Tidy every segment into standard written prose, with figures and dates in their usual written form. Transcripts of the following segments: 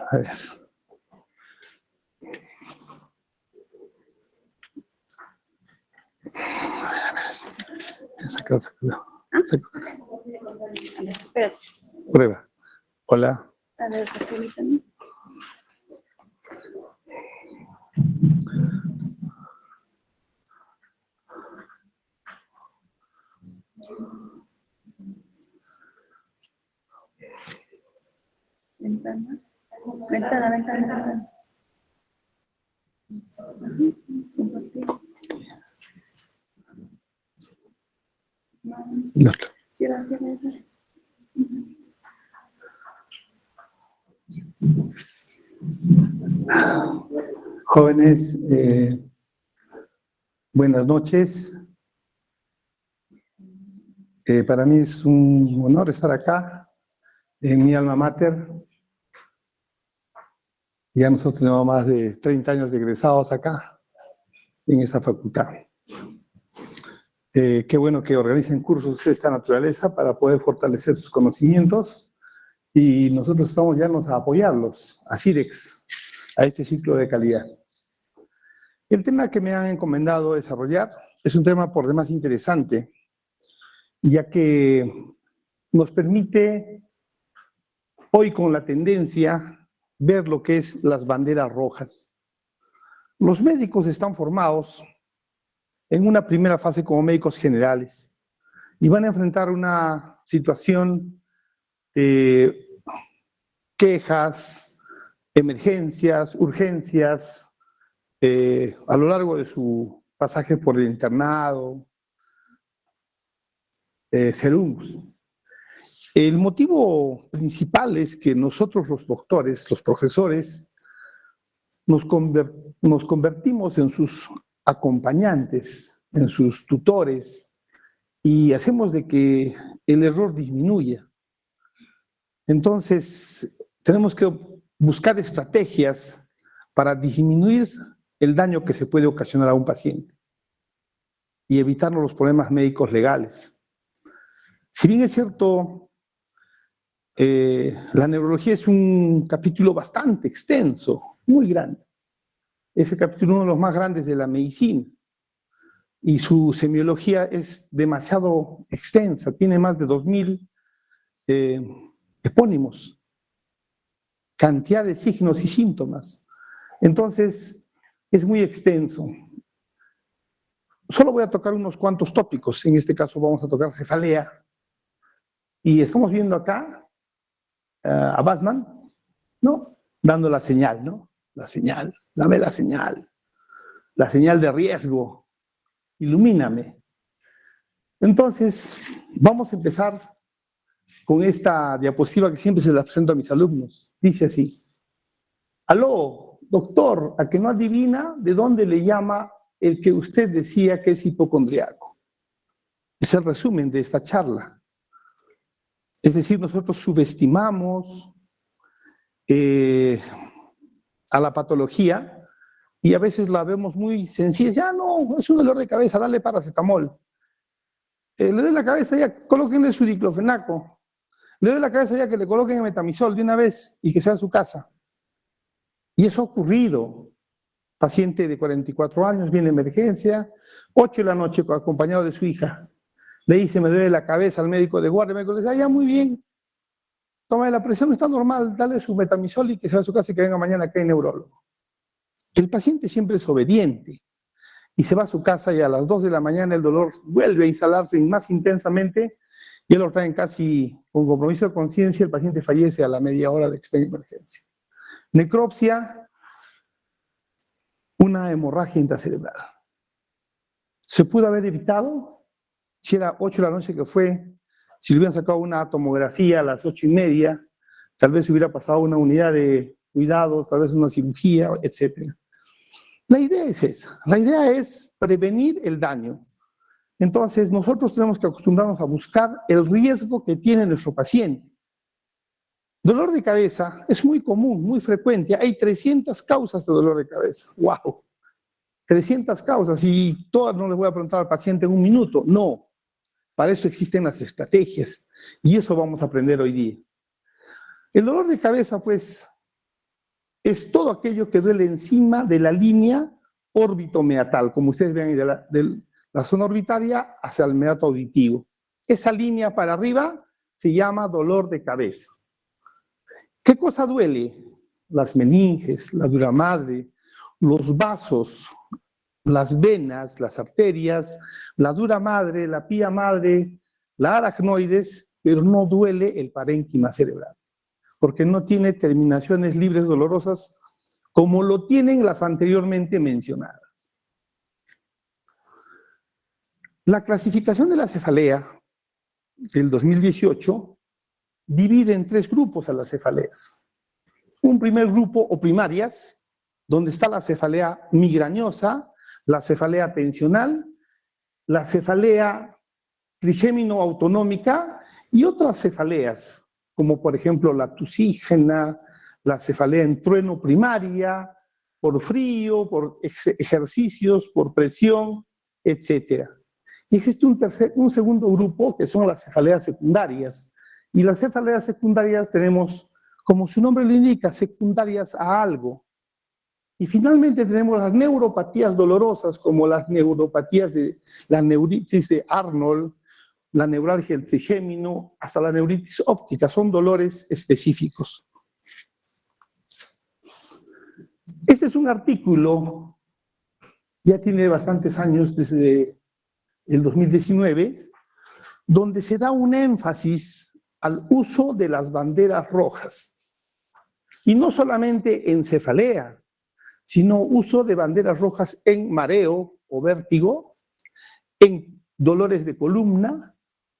A ver. Saca. Espérate. Prueba. Hola. A ver, permítame. Ventana. Ventana. Compartir. El otro. Cierra. Jóvenes, buenas noches. Para mí es un honor estar acá, en mi alma mater. Ya nosotros tenemos más de 30 años de egresados acá, en esa facultad. Qué bueno que organicen cursos de esta naturaleza para poder fortalecer sus conocimientos, y nosotros estamos ya a apoyarlos, a CIREX, a este ciclo de calidad. El tema que me han encomendado desarrollar es un tema por demás interesante, ya que nos permite hoy, con la tendencia, ver lo que es las banderas rojas. Los médicos están formados en una primera fase como médicos generales y van a enfrentar una situación de quejas, emergencias, urgencias, a lo largo de su pasaje por el internado, serums. El motivo principal es que nosotros, los doctores, los profesores, nos convertimos en sus acompañantes, en sus tutores, y hacemos de que el error disminuya. Entonces, tenemos que buscar estrategias para disminuir el daño que se puede ocasionar a un paciente y evitarnos los problemas médicos legales. Si bien es cierto, la neurología es un capítulo bastante extenso, muy grande. Es el capítulo uno de los más grandes de la medicina, y su semiología es demasiado extensa, tiene más de 2000 epónimos, cantidad de signos y síntomas. Entonces, es muy extenso. Solo voy a tocar unos cuantos tópicos. En este caso vamos a tocar cefalea. Y estamos viendo acá a Batman, ¿no? Dando la señal, ¿no? La señal, dame la señal de riesgo, ilumíname. Entonces, vamos a empezar con esta diapositiva que siempre se la presento a mis alumnos. Dice así: aló, doctor, ¿a que no adivina de dónde le llama el que usted decía que es hipocondriaco? Es el resumen de esta charla. Es decir, nosotros subestimamos a la patología y a veces la vemos muy sencilla. Ya no, es un dolor de cabeza, dale paracetamol. Le doy la cabeza, ya colóquenle su diclofenaco. Le doy la cabeza, ya que le coloquen el metamisol de una vez y que sea a su casa. Y eso ha ocurrido. Paciente de 44 años, viene a emergencia, 8 de la noche acompañado de su hija. Le dice, me duele la cabeza al médico de guardia. El médico le dice, ya, muy bien. Toma, la presión está normal, dale su metamisol y que sea a su casa y que venga mañana acá en neurólogo. El paciente siempre es obediente y se va a su casa, y a las 2 de la mañana el dolor vuelve a instalarse más intensamente y él lo traen casi con compromiso de conciencia. El paciente fallece a la media hora de que esté en emergencia. Necropsia, una hemorragia intracerebral. ¿Se pudo haber evitado? Si era 8 de la noche que fue, si le hubieran sacado una tomografía a las 8:30, tal vez hubiera pasado una unidad de cuidados, tal vez una cirugía, etc. La idea es esa. La idea es prevenir el daño. Entonces, nosotros tenemos que acostumbrarnos a buscar el riesgo que tiene nuestro paciente. Dolor de cabeza es muy común, muy frecuente. Hay 300 causas de dolor de cabeza. ¡Wow! 300 causas, y todas no les voy a preguntar al paciente en un minuto. No. Para eso existen las estrategias, y eso vamos a aprender hoy día. El dolor de cabeza, pues, es todo aquello que duele encima de la línea órbito-meatal, como ustedes ven de la zona orbitaria hacia el meato auditivo. Esa línea para arriba se llama dolor de cabeza. ¿Qué cosa duele? Las meninges, la dura madre, los vasos, las venas, las arterias, la dura madre, la pía madre, la aracnoides, pero no duele el parénquima cerebral, porque no tiene terminaciones libres dolorosas como lo tienen las anteriormente mencionadas. La clasificación de la cefalea del 2018 divide en 3 grupos a las cefaleas. Un primer grupo o primarias, donde está la cefalea migrañosa, la cefalea tensional, la cefalea trigémino-autonómica y otras cefaleas, como por ejemplo la tusígena, la cefalea en trueno primaria, por frío, por ejercicios, por presión, etc. Y existe un segundo grupo que son las cefaleas secundarias. Y las cefaleas secundarias tenemos, como su nombre lo indica, secundarias a algo. Y finalmente tenemos las neuropatías dolorosas, como las neuropatías de la neuritis de Arnold, la neuralgia del trigémino, hasta la neuritis óptica, son dolores específicos. Este es un artículo, ya tiene bastantes años, desde el 2019, donde se da un énfasis al uso de las banderas rojas. Y no solamente en cefalea, sino uso de banderas rojas en mareo o vértigo, en dolores de columna,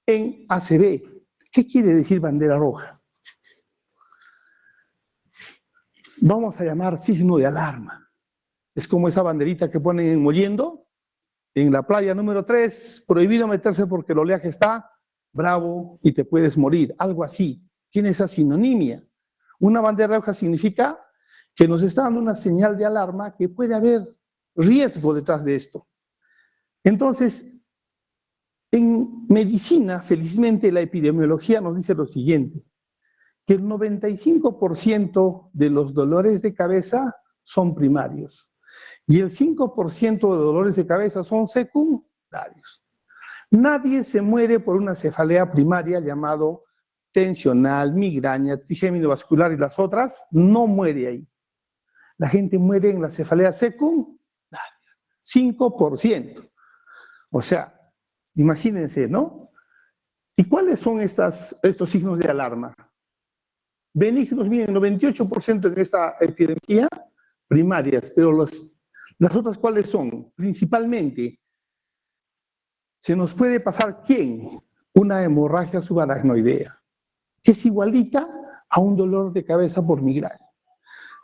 en ACV. ¿Qué quiere decir bandera roja? Vamos a llamar signo de alarma. Es como esa banderita que ponen en Mollendo, en la playa número 3, prohibido meterse porque el oleaje está bravo y te puedes morir. Algo así. Tiene esa sinonimia. Una bandera roja significa que nos está dando una señal de alarma que puede haber riesgo detrás de esto. Entonces, en medicina, felizmente, la epidemiología nos dice lo siguiente, que el 95% de los dolores de cabeza son primarios y el 5% de dolores de cabeza son secundarios. Nadie se muere por una cefalea primaria llamado tensional, migraña, trigémino vascular y las otras, no muere ahí. La gente muere en la cefalea secundaria, 5%. O sea, imagínense, ¿no? ¿Y cuáles son estos signos de alarma? Benignos, miren, 98% en esta epidemia, primarias, pero las otras, ¿cuáles son? Principalmente, se nos puede pasar, ¿quién? Una hemorragia subaracnoidea, que es igualita a un dolor de cabeza por migraña.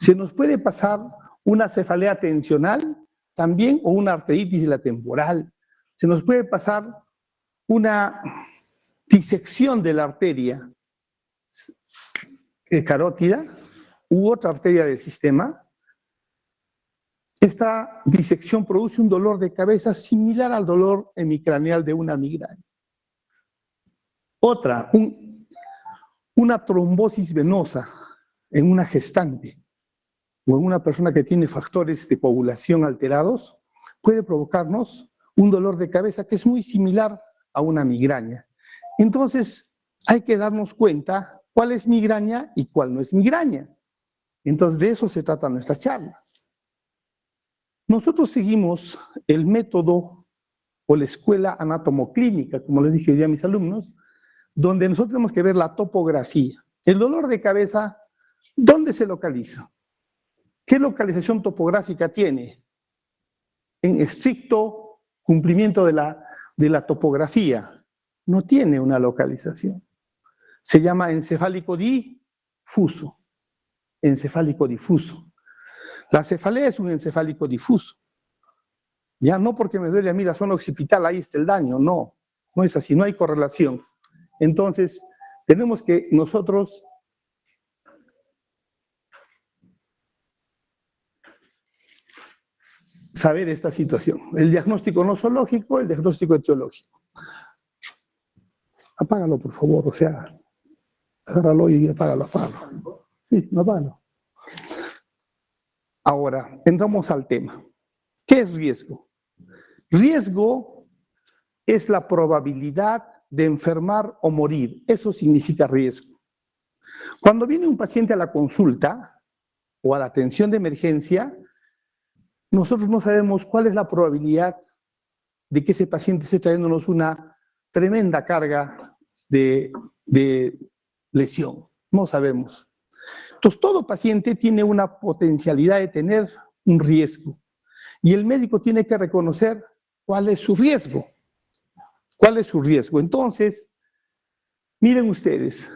Se nos puede pasar una cefalea tensional también, o una arteritis de la temporal. Se nos puede pasar una disección de la arteria carótida u otra arteria del sistema. Esta disección produce un dolor de cabeza similar al dolor hemicraneal de una migraña. Otra, una trombosis venosa en una gestante o en una persona que tiene factores de coagulación alterados, puede provocarnos un dolor de cabeza que es muy similar a una migraña. Entonces, hay que darnos cuenta cuál es migraña y cuál no es migraña. Entonces, de eso se trata nuestra charla. Nosotros seguimos el método o la escuela anatomoclínica, como les dije ya a mis alumnos, donde nosotros tenemos que ver la topografía. El dolor de cabeza, ¿dónde se localiza? ¿Qué localización topográfica tiene? En estricto cumplimiento de la topografía, no tiene una localización. Se llama encefálico difuso. Encefálico difuso. La cefalea es un encefálico difuso. Ya no porque me duele a mí la zona occipital, ahí está el daño, no. No es así, no hay correlación. Entonces, tenemos que nosotros saber esta situación. El diagnóstico nosológico, el diagnóstico etiológico. Apágalo, por favor, o sea, agárralo y apágalo. Sí, apágalo. Ahora, entramos al tema. ¿Qué es riesgo? Riesgo es la probabilidad de enfermar o morir. Eso significa riesgo. Cuando viene un paciente a la consulta o a la atención de emergencia, nosotros no sabemos cuál es la probabilidad de que ese paciente esté trayéndonos una tremenda carga de lesión. No sabemos. Entonces, todo paciente tiene una potencialidad de tener un riesgo. Y el médico tiene que reconocer cuál es su riesgo. ¿Cuál es su riesgo? Entonces, miren ustedes,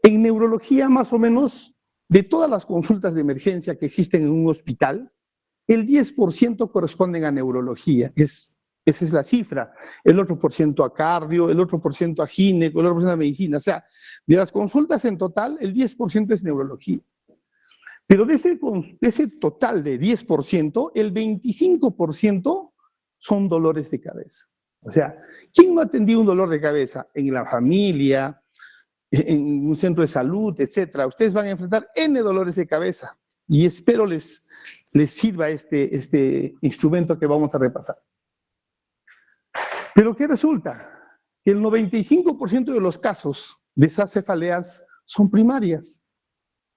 en neurología más o menos, de todas las consultas de emergencia que existen en un hospital, el 10% corresponden a neurología, esa es la cifra, el otro por ciento a cardio, el otro por ciento a gineco, el otro por ciento a medicina, o sea, de las consultas en total, el 10% es neurología. Pero de ese total de 10%, el 25% son dolores de cabeza. O sea, ¿quién no ha atendido un dolor de cabeza? En la familia, en un centro de salud, etcétera. Ustedes van a enfrentar N dolores de cabeza y espero les sirva este instrumento que vamos a repasar. Pero ¿qué resulta? Que el 95% de los casos de esas cefaleas son primarias.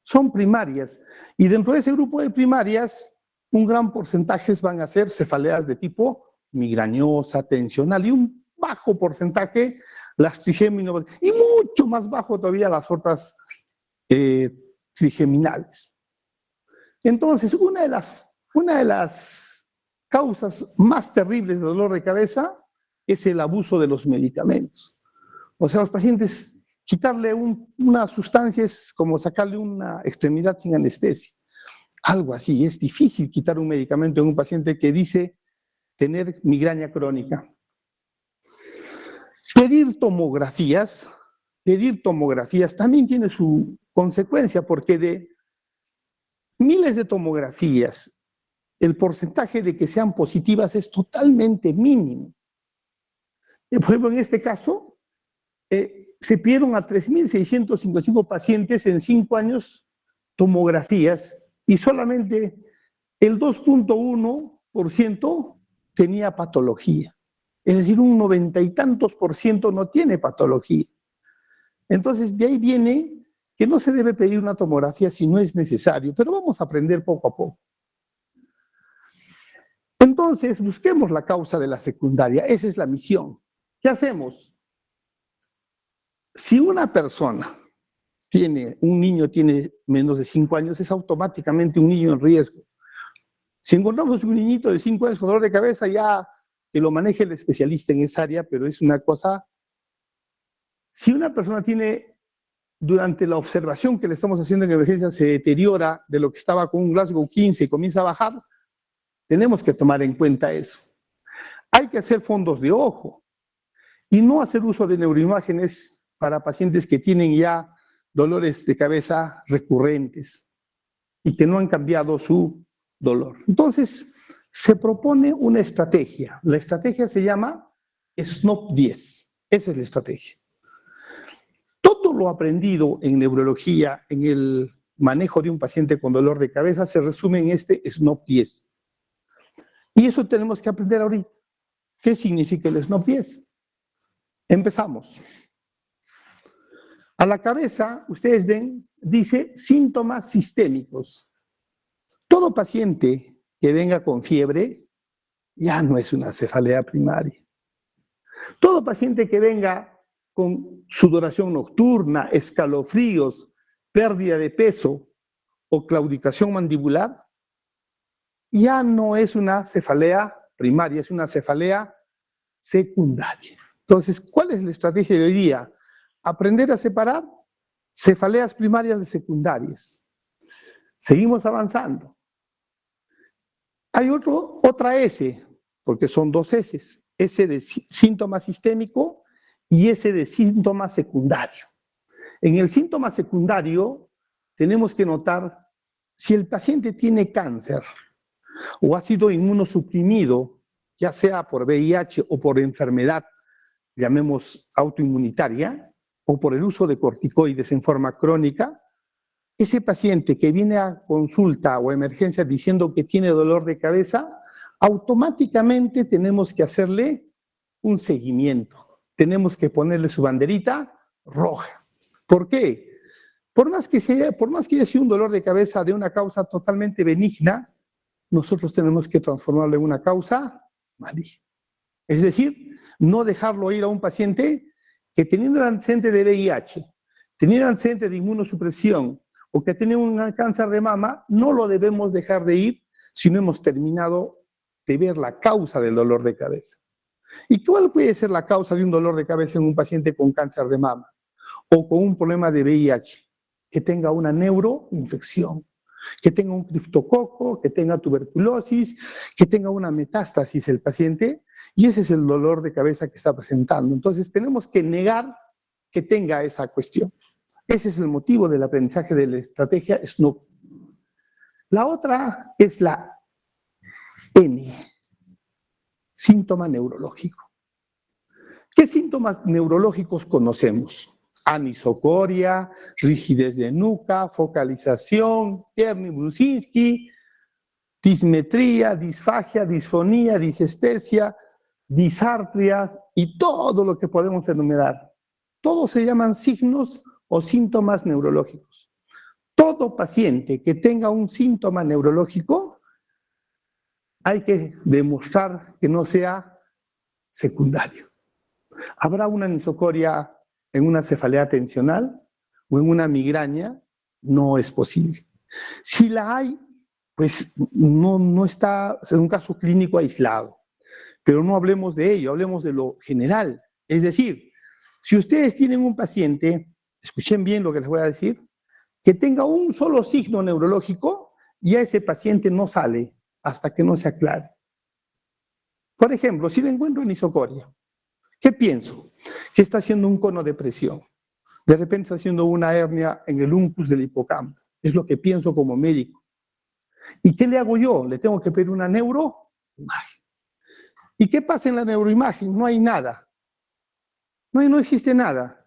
Son primarias. Y dentro de ese grupo de primarias, un gran porcentaje van a ser cefaleas de tipo migrañosa, tensional y un bajo porcentaje las trigéminos y mucho más bajo todavía las otras trigeminales. Entonces, una de las causas más terribles de dolor de cabeza es el abuso de los medicamentos. O sea, los pacientes, quitarle una sustancia es como sacarle una extremidad sin anestesia. Algo así, es difícil quitar un medicamento en un paciente que dice tener migraña crónica. Pedir tomografías también tiene su consecuencia, porque de miles de tomografías, el porcentaje de que sean positivas es totalmente mínimo. Por ejemplo, en este caso, se pidieron a 3.655 pacientes en 5 años tomografías y solamente el 2.1% tenía patología. Es decir, un 90 y tantos % no tiene patología. Entonces, de ahí viene que no se debe pedir una tomografía si no es necesario, pero vamos a aprender poco a poco. Entonces, busquemos la causa de la secundaria, esa es la misión. ¿Qué hacemos? Si una persona un niño tiene menos de 5 años, es automáticamente un niño en riesgo. Si encontramos un niñito de 5 años con dolor de cabeza, ya que lo maneje el especialista en esa área, pero es una cosa. Si una persona tiene, durante la observación que le estamos haciendo en emergencia, se deteriora de lo que estaba con un Glasgow 15 y comienza a bajar, tenemos que tomar en cuenta eso. Hay que hacer fondos de ojo y no hacer uso de neuroimágenes para pacientes que tienen ya dolores de cabeza recurrentes y que no han cambiado su dolor. Entonces, se propone una estrategia. La estrategia se llama SNOP-10. Esa es la estrategia. Todo lo aprendido en neurología, en el manejo de un paciente con dolor de cabeza, se resume en este SNOP-10. Y eso tenemos que aprender ahorita. ¿Qué significa el SNOP-10? Empezamos. A la cabeza, ustedes ven, dice síntomas sistémicos. Todo paciente que venga con fiebre ya no es una cefalea primaria. Todo paciente que venga con sudoración nocturna, escalofríos, pérdida de peso o claudicación mandibular, ya no es una cefalea primaria, es una cefalea secundaria. Entonces, ¿cuál es la estrategia de hoy día? Aprender a separar cefaleas primarias de secundarias. Seguimos avanzando. Hay otra S, porque son 2 S. S de síntoma sistémico y S de síntoma secundario. En el síntoma secundario tenemos que notar si el paciente tiene cáncer o ha sido inmunosuprimido, ya sea por VIH o por enfermedad, llamemos autoinmunitaria, o por el uso de corticoides en forma crónica, ese paciente que viene a consulta o emergencia diciendo que tiene dolor de cabeza, automáticamente tenemos que hacerle un seguimiento. Tenemos que ponerle su banderita roja. ¿Por qué? Por más que haya sido un dolor de cabeza de una causa totalmente benigna, nosotros tenemos que transformarlo en una causa maligna. Es decir, no dejarlo ir a un paciente que teniendo el antecedente de VIH, teniendo el antecedente de inmunosupresión o que tiene un cáncer de mama, no lo debemos dejar de ir si no hemos terminado de ver la causa del dolor de cabeza. ¿Y cuál puede ser la causa de un dolor de cabeza en un paciente con cáncer de mama o con un problema de VIH? Que tenga una neuroinfección, que tenga un criptococo, que tenga tuberculosis, que tenga una metástasis el paciente, y ese es el dolor de cabeza que está presentando. Entonces tenemos que negar que tenga esa cuestión. Ese es el motivo del aprendizaje de la estrategia SNOOP. La otra es la N, síntoma neurológico. ¿Qué síntomas neurológicos conocemos? Anisocoria, rigidez de nuca, focalización, Kernig-Brusinski, dismetría, disfagia, disfonía, disestesia, disartria y todo lo que podemos enumerar. Todos se llaman signos o síntomas neurológicos. Todo paciente que tenga un síntoma neurológico hay que demostrar que no sea secundario. Habrá una anisocoria en una cefalea tensional o en una migraña, no es posible. Si la hay, pues no está en un caso clínico aislado. Pero no hablemos de ello, hablemos de lo general. Es decir, si ustedes tienen un paciente, escuchen bien lo que les voy a decir, que tenga un solo signo neurológico, ya ese paciente no sale hasta que no se aclare. Por ejemplo, si le encuentro anisocoria, ¿qué pienso? Que está haciendo un cono de presión. De repente está haciendo una hernia en el uncus del hipocampo. Es lo que pienso como médico. ¿Y qué le hago yo? Le tengo que pedir una neuroimagen. ¿Y qué pasa en la neuroimagen? No hay nada. No existe nada.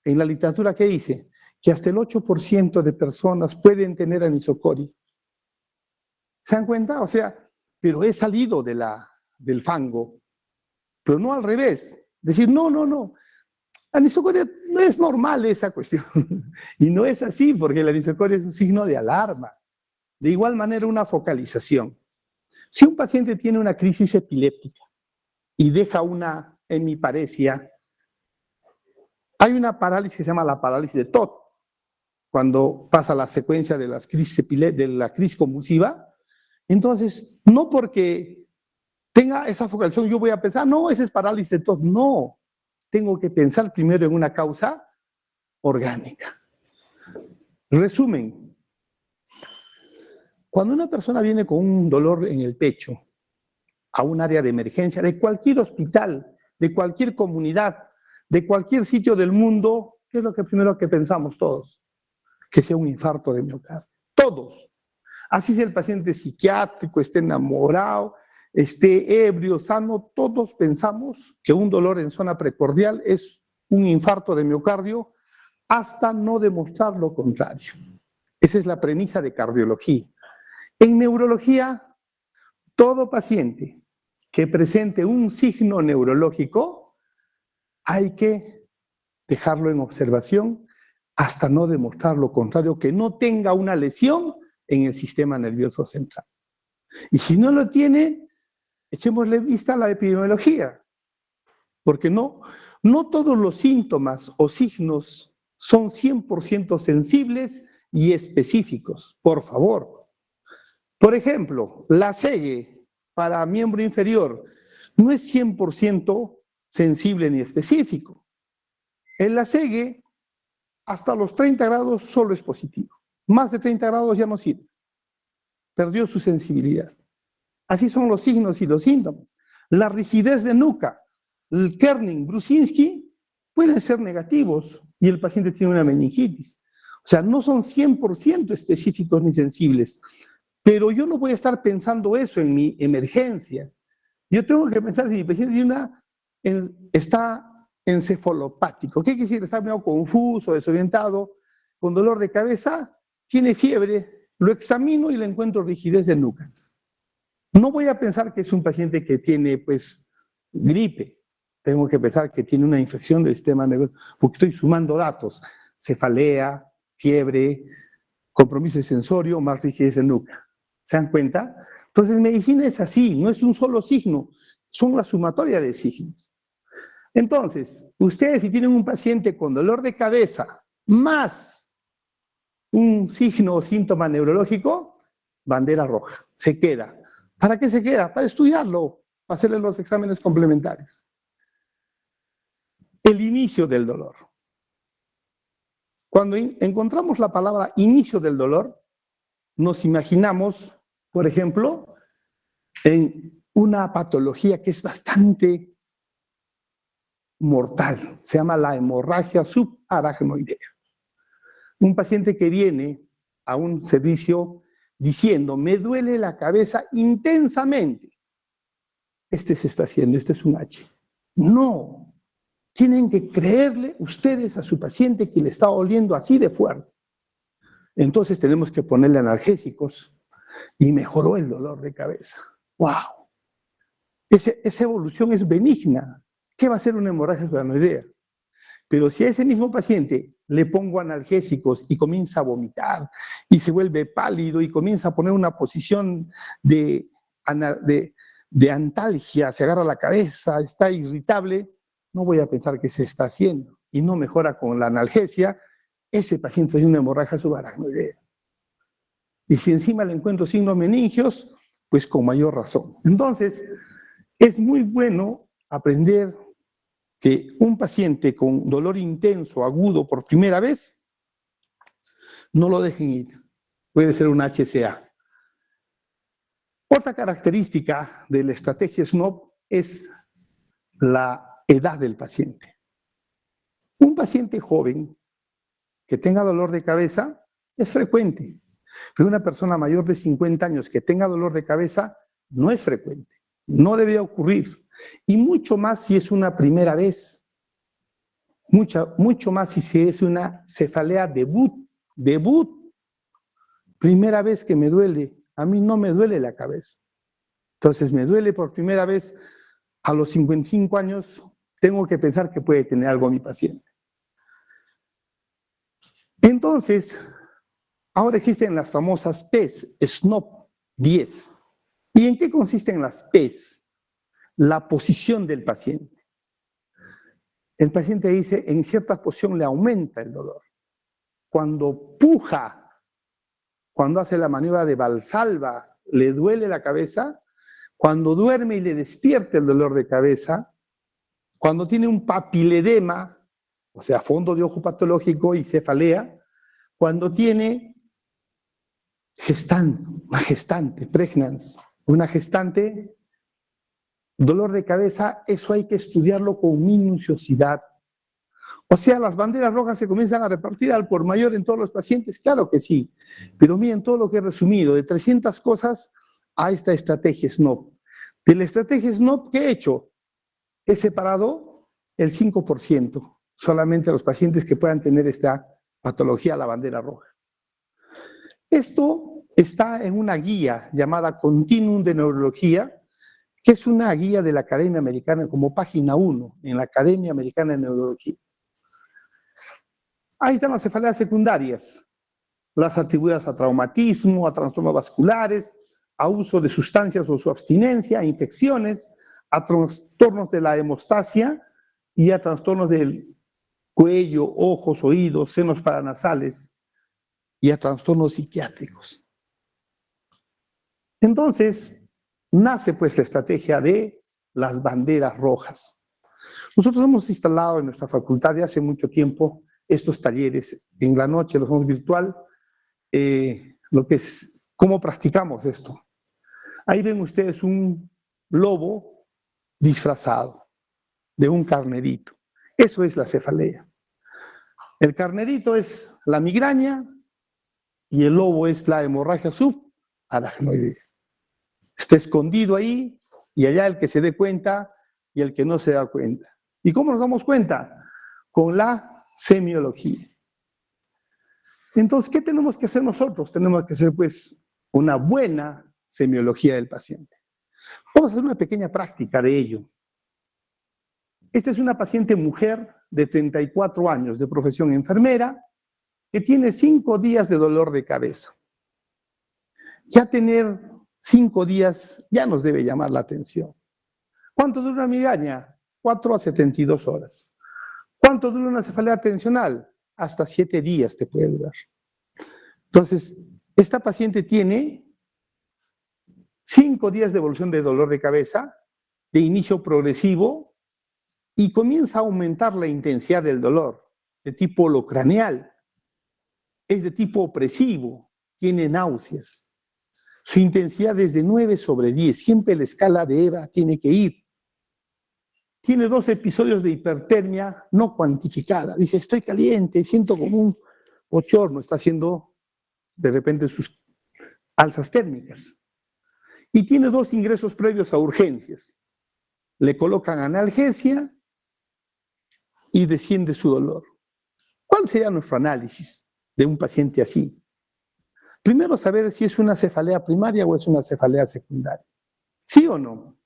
En la literatura, ¿qué dice? Que hasta el 8% de personas pueden tener anisocoria. ¿Se dan cuenta? O sea, pero he salido del fango. Pero no al revés. Decir, no. Anisocoria no es normal esa cuestión. Y no es así, porque la anisocoria es un signo de alarma. De igual manera, una focalización. Si un paciente tiene una crisis epiléptica y deja una hemiparesia, hay una parálisis que se llama la parálisis de TOT. Cuando pasa la secuencia de la crisis convulsiva, entonces, no porque tenga esa focalización, yo voy a pensar, no, esa es parálisis de TOT. No, tengo que pensar primero en una causa orgánica. Resumen, cuando una persona viene con un dolor en el pecho a un área de emergencia, de cualquier hospital, de cualquier comunidad, de cualquier sitio del mundo, ¿qué es lo que primero que pensamos todos? Que sea un infarto de miocardio. Todos. Así sea el paciente psiquiátrico, esté enamorado, esté ebrio, sano, todos pensamos que un dolor en zona precordial es un infarto de miocardio hasta no demostrar lo contrario. Esa es la premisa de cardiología. En neurología, todo paciente que presente un signo neurológico hay que dejarlo en observación hasta no demostrar lo contrario, que no tenga una lesión en el sistema nervioso central. Y si no lo tiene, echémosle vista a la epidemiología, porque no todos los síntomas o signos son 100% sensibles y específicos, por favor. Por ejemplo, la SEGE para miembro inferior no es 100% sensible ni específico. En la SEGE, hasta los 30 grados solo es positivo. Más de 30 grados ya no sirve. Perdió su sensibilidad. Así son los signos y los síntomas. La rigidez de nuca, el Kernig-Brusinski, pueden ser negativos y el paciente tiene una meningitis. O sea, no son 100% específicos ni sensibles. Pero yo no voy a estar pensando eso en mi emergencia. Yo tengo que pensar si mi paciente está encefalopático. ¿Qué quiere decir? Está medio confuso, desorientado, con dolor de cabeza. tiene fiebre, lo examino y le encuentro rigidez de nuca. No voy a pensar que es un paciente que tiene, pues, gripe. Tengo que pensar que tiene una infección del sistema nervioso, porque estoy sumando datos. Cefalea, fiebre, compromiso sensorio, más rigidez de nuca. ¿Se dan cuenta? Entonces, medicina es así, no es un solo signo, son la sumatoria de signos. Entonces, ustedes si tienen un paciente con dolor de cabeza más un signo o síntoma neurológico, bandera roja, se queda. ¿Para qué se queda? Para estudiarlo, para hacerle los exámenes complementarios. El inicio del dolor. Cuando encontramos la palabra inicio del dolor, nos imaginamos, por ejemplo, en una patología que es bastante mortal, se llama la hemorragia subaracnoidea. Un paciente que viene a un servicio diciendo, me duele la cabeza intensamente. Este se está haciendo, este es un H. No, tienen que creerle ustedes a su paciente que le está oliendo así de fuerte. Entonces tenemos que ponerle analgésicos y mejoró el dolor de cabeza. ¡Wow! Esa evolución es benigna. ¿Qué va a ser una hemorragia subaracnoidea? Pero si a ese mismo paciente le pongo analgésicos y comienza a vomitar y se vuelve pálido y comienza a poner una posición de antalgia, se agarra la cabeza, está irritable, no voy a pensar que se está haciendo y no mejora con la analgesia, ese paciente tiene una hemorragia subaracnoidea. Y si encima le encuentro signos meningios, pues con mayor razón. Entonces, es muy bueno aprender que un paciente con dolor intenso, agudo, por primera vez, no lo dejen ir. Puede ser un HCA. Otra característica de la estrategia SNOP es la edad del paciente. Un paciente joven que tenga dolor de cabeza es frecuente, pero una persona mayor de 50 años que tenga dolor de cabeza no es frecuente, no debe ocurrir. Y mucho más si es una primera vez. Mucho más si es una cefalea debut. Primera vez que me duele. A mí no me duele la cabeza. Entonces me duele por primera vez a los 55 años. Tengo que pensar que puede tener algo mi paciente. Entonces, ahora existen las famosas PES, SNOP 10. ¿Y en qué consisten las PES? La posición del paciente. El paciente dice, en cierta posición le aumenta el dolor. Cuando puja, cuando hace la maniobra de Valsalva, le duele la cabeza. Cuando duerme y le despierta el dolor de cabeza. Cuando tiene un papiledema, o sea, fondo de ojo patológico y cefalea. Cuando tiene pregnance, una gestante, dolor de cabeza, eso hay que estudiarlo con minuciosidad. O sea, las banderas rojas se comienzan a repartir al por mayor en todos los pacientes, claro que sí. Pero miren todo lo que he resumido, de 300 cosas a esta estrategia SNOP. De la estrategia SNOP, ¿qué he hecho? He separado el 5%, solamente a los pacientes que puedan tener esta patología, la bandera roja. Esto está en una guía llamada Continuum de Neurología, que es una guía de la Academia Americana, como página 1, en la Academia Americana de Neurología. Ahí están las cefaleas secundarias, las atribuidas a traumatismo, a trastornos vasculares, a uso de sustancias o su abstinencia, a infecciones, a trastornos de la hemostasia y a trastornos del cuello, ojos, oídos, senos paranasales y a trastornos psiquiátricos. Entonces, nace pues la estrategia de las banderas rojas. Nosotros hemos instalado en nuestra facultad de hace mucho tiempo estos talleres. En la noche los hacemos virtual, lo que es cómo practicamos esto. Ahí ven ustedes un lobo disfrazado de un carnerito. Eso es la cefalea. El carnerito es la migraña y el lobo es la hemorragia subaracnoidea. Está escondido ahí y allá el que se dé cuenta y el que no se da cuenta. ¿Y cómo nos damos cuenta? Con la semiología. Entonces, ¿qué tenemos que hacer nosotros? Tenemos que hacer, pues, una buena semiología del paciente. Vamos a hacer una pequeña práctica de ello. Esta es una paciente mujer de 34 años, de profesión enfermera, que tiene 5 días de dolor de cabeza. Ya tener 5 días ya nos debe llamar la atención. ¿Cuánto dura una migraña? 4 a 72 horas. ¿Cuánto dura una cefalea tensional? Hasta 7 días te puede durar. Entonces, esta paciente tiene 5 días de evolución de dolor de cabeza, de inicio progresivo, y comienza a aumentar la intensidad del dolor, de tipo holocraneal. Es de tipo opresivo, tiene náuseas. Su intensidad es de 9/10, siempre la escala de EVA tiene que ir. Tiene 2 episodios de hipertermia no cuantificada. Dice, estoy caliente, siento como un bochorno, está haciendo de repente sus alzas térmicas. Y tiene 2 ingresos previos a urgencias. Le colocan analgesia y desciende su dolor. ¿Cuál sería nuestro análisis de un paciente así? Primero, saber si es una cefalea primaria o es una cefalea secundaria. ¿Sí o no?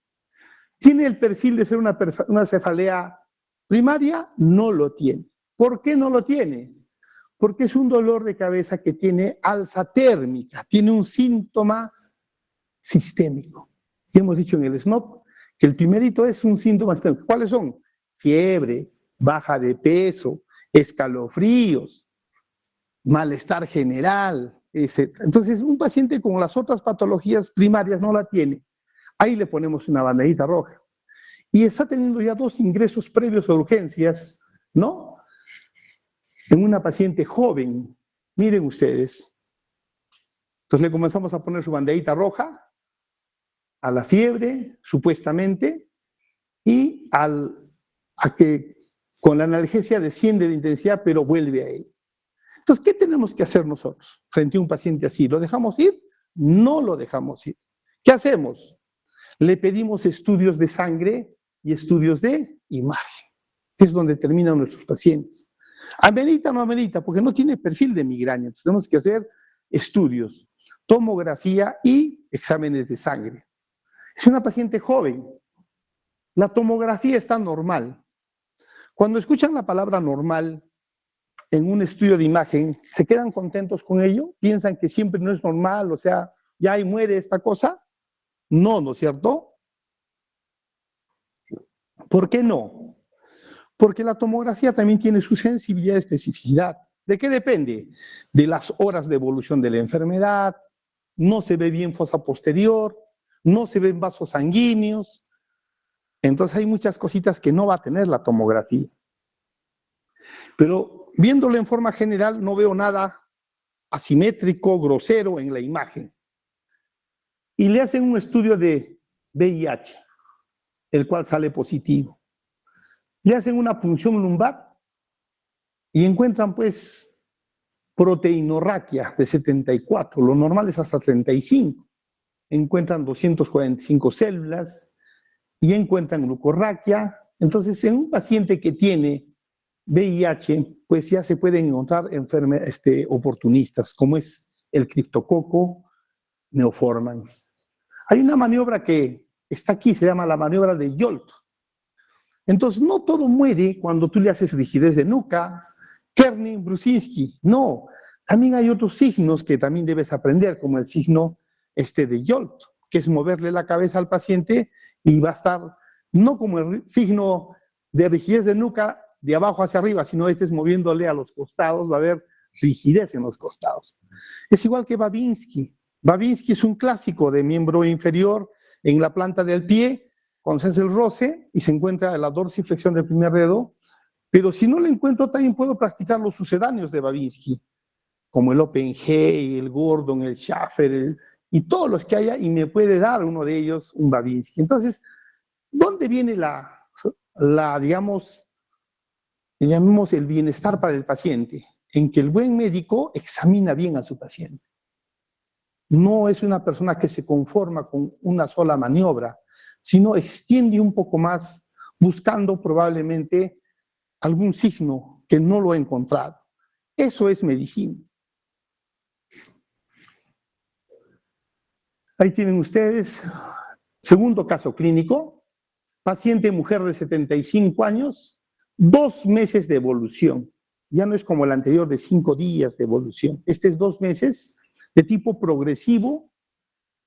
¿Tiene el perfil de ser una cefalea primaria? No lo tiene. ¿Por qué no lo tiene? Porque es un dolor de cabeza que tiene alza térmica, tiene un síntoma sistémico. Y hemos dicho en el SNOP que el primerito es un síntoma sistémico. ¿Cuáles son? Fiebre, baja de peso, escalofríos, malestar general, etc. Entonces, un paciente con las otras patologías primarias no la tiene. Ahí le ponemos una banderita roja. Y está teniendo ya 2 ingresos previos a urgencias, ¿no? En una paciente joven. Miren ustedes. Entonces le comenzamos a poner su banderita roja a la fiebre, supuestamente, y a que con la analgesia desciende de intensidad, pero vuelve a él. Entonces, ¿qué tenemos que hacer nosotros frente a un paciente así? ¿Lo dejamos ir? No lo dejamos ir. ¿Qué hacemos? Le pedimos estudios de sangre y estudios de imagen, que es donde terminan nuestros pacientes. ¿Amerita o no amerita? Porque no tiene perfil de migraña. Entonces, tenemos que hacer estudios, tomografía y exámenes de sangre. Es una paciente joven. La tomografía está normal. Cuando escuchan la palabra normal en un estudio de imagen, ¿se quedan contentos con ello? ¿Piensan que siempre no es normal? O sea, ya ahí muere esta cosa. No, ¿no es cierto? ¿Por qué no? Porque la tomografía también tiene su sensibilidad y especificidad. ¿De qué depende? De las horas de evolución de la enfermedad, no se ve bien fosa posterior, no se ven vasos sanguíneos. Entonces hay muchas cositas que no va a tener la tomografía. Pero viéndolo en forma general, no veo nada asimétrico, grosero en la imagen. Y le hacen un estudio de VIH, el cual sale positivo. Le hacen una punción lumbar y encuentran, pues, proteinorraquia de 74, lo normal es hasta 35. Encuentran 245 células y encuentran glucorraquia. Entonces, en un paciente que tiene VIH, pues ya se pueden encontrar oportunistas, como es el criptococo neoformans. Hay una maniobra que está aquí, se llama la maniobra de Yolt. Entonces, no todo muere cuando tú le haces rigidez de nuca, Kerning, Brusinski. No, también hay otros signos que también debes aprender, como el signo de Yolt, que es moverle la cabeza al paciente y va a estar, no como el signo de rigidez de nuca de abajo hacia arriba, sino es moviéndole a los costados, va a haber rigidez en los costados. Es igual que Babinski. Babinski es un clásico de miembro inferior en la planta del pie, cuando se hace el roce y se encuentra la dorsiflexión del primer dedo, pero si no lo encuentro también puedo practicar los sucedáneos de Babinski, como el Oppenhey, el Gordon, el Schaffer, y todos los que haya, y me puede dar uno de ellos un Babinski. Entonces, ¿dónde viene digamos, llamemos el bienestar para el paciente? En que el buen médico examina bien a su paciente. No es una persona que se conforma con una sola maniobra, sino extiende un poco más, buscando probablemente algún signo que no lo ha encontrado. Eso es medicina. Ahí tienen ustedes, segundo caso clínico, paciente mujer de 75 años, 2 meses de evolución. Ya no es como el anterior de 5 días de evolución. Este es 2 meses de tipo progresivo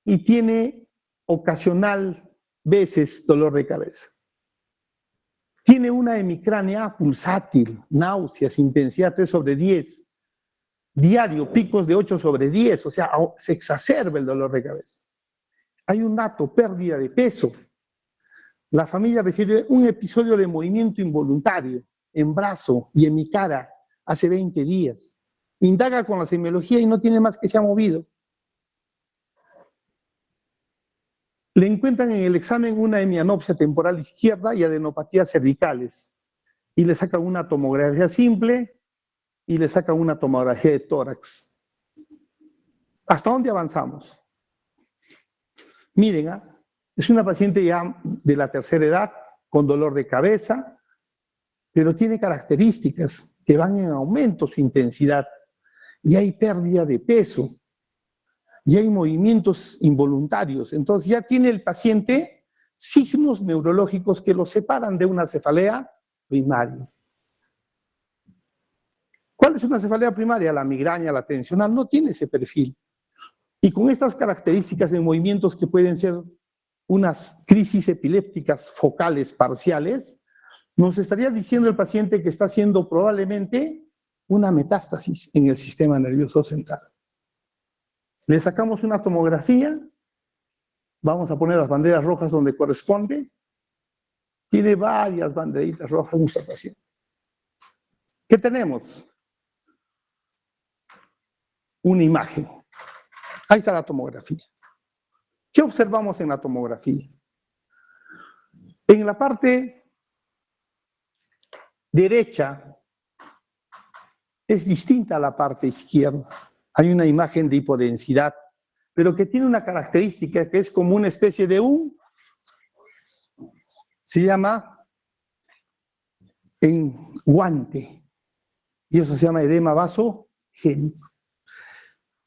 y tiene ocasional veces dolor de cabeza. Tiene una hemicránea pulsátil, náuseas, intensidad 3/10, diario, picos de 8/10, o sea, se exacerba el dolor de cabeza. Hay un dato, pérdida de peso. La familia refiere un episodio de movimiento involuntario en brazo y en mi cara hace 20 días. Indaga con la semiología y no tiene más que se ha movido. Le encuentran en el examen una hemianopsia temporal izquierda y adenopatías cervicales. Y le sacan una tomografía simple y le sacan una tomografía de tórax. ¿Hasta dónde avanzamos? Miren, es una paciente ya de la tercera edad, con dolor de cabeza, pero tiene características que van en aumento su intensidad. Y hay pérdida de peso. Y hay movimientos involuntarios. Entonces ya tiene el paciente signos neurológicos que lo separan de una cefalea primaria. ¿Cuál es una cefalea primaria? La migraña, la tensional, no tiene ese perfil. Y con estas características de movimientos que pueden ser unas crisis epilépticas focales parciales, nos estaría diciendo el paciente que está haciendo probablemente una metástasis en el sistema nervioso central. Le sacamos una tomografía, vamos a poner las banderas rojas donde corresponde. Tiene varias banderitas rojas nuestro paciente. ¿Qué tenemos? Una imagen. Ahí está la tomografía. ¿Qué observamos en la tomografía? En la parte derecha es distinta a la parte izquierda. Hay una imagen de hipodensidad, pero que tiene una característica que es como una especie de U. Se llama en guante. Y eso se llama edema vasogénico.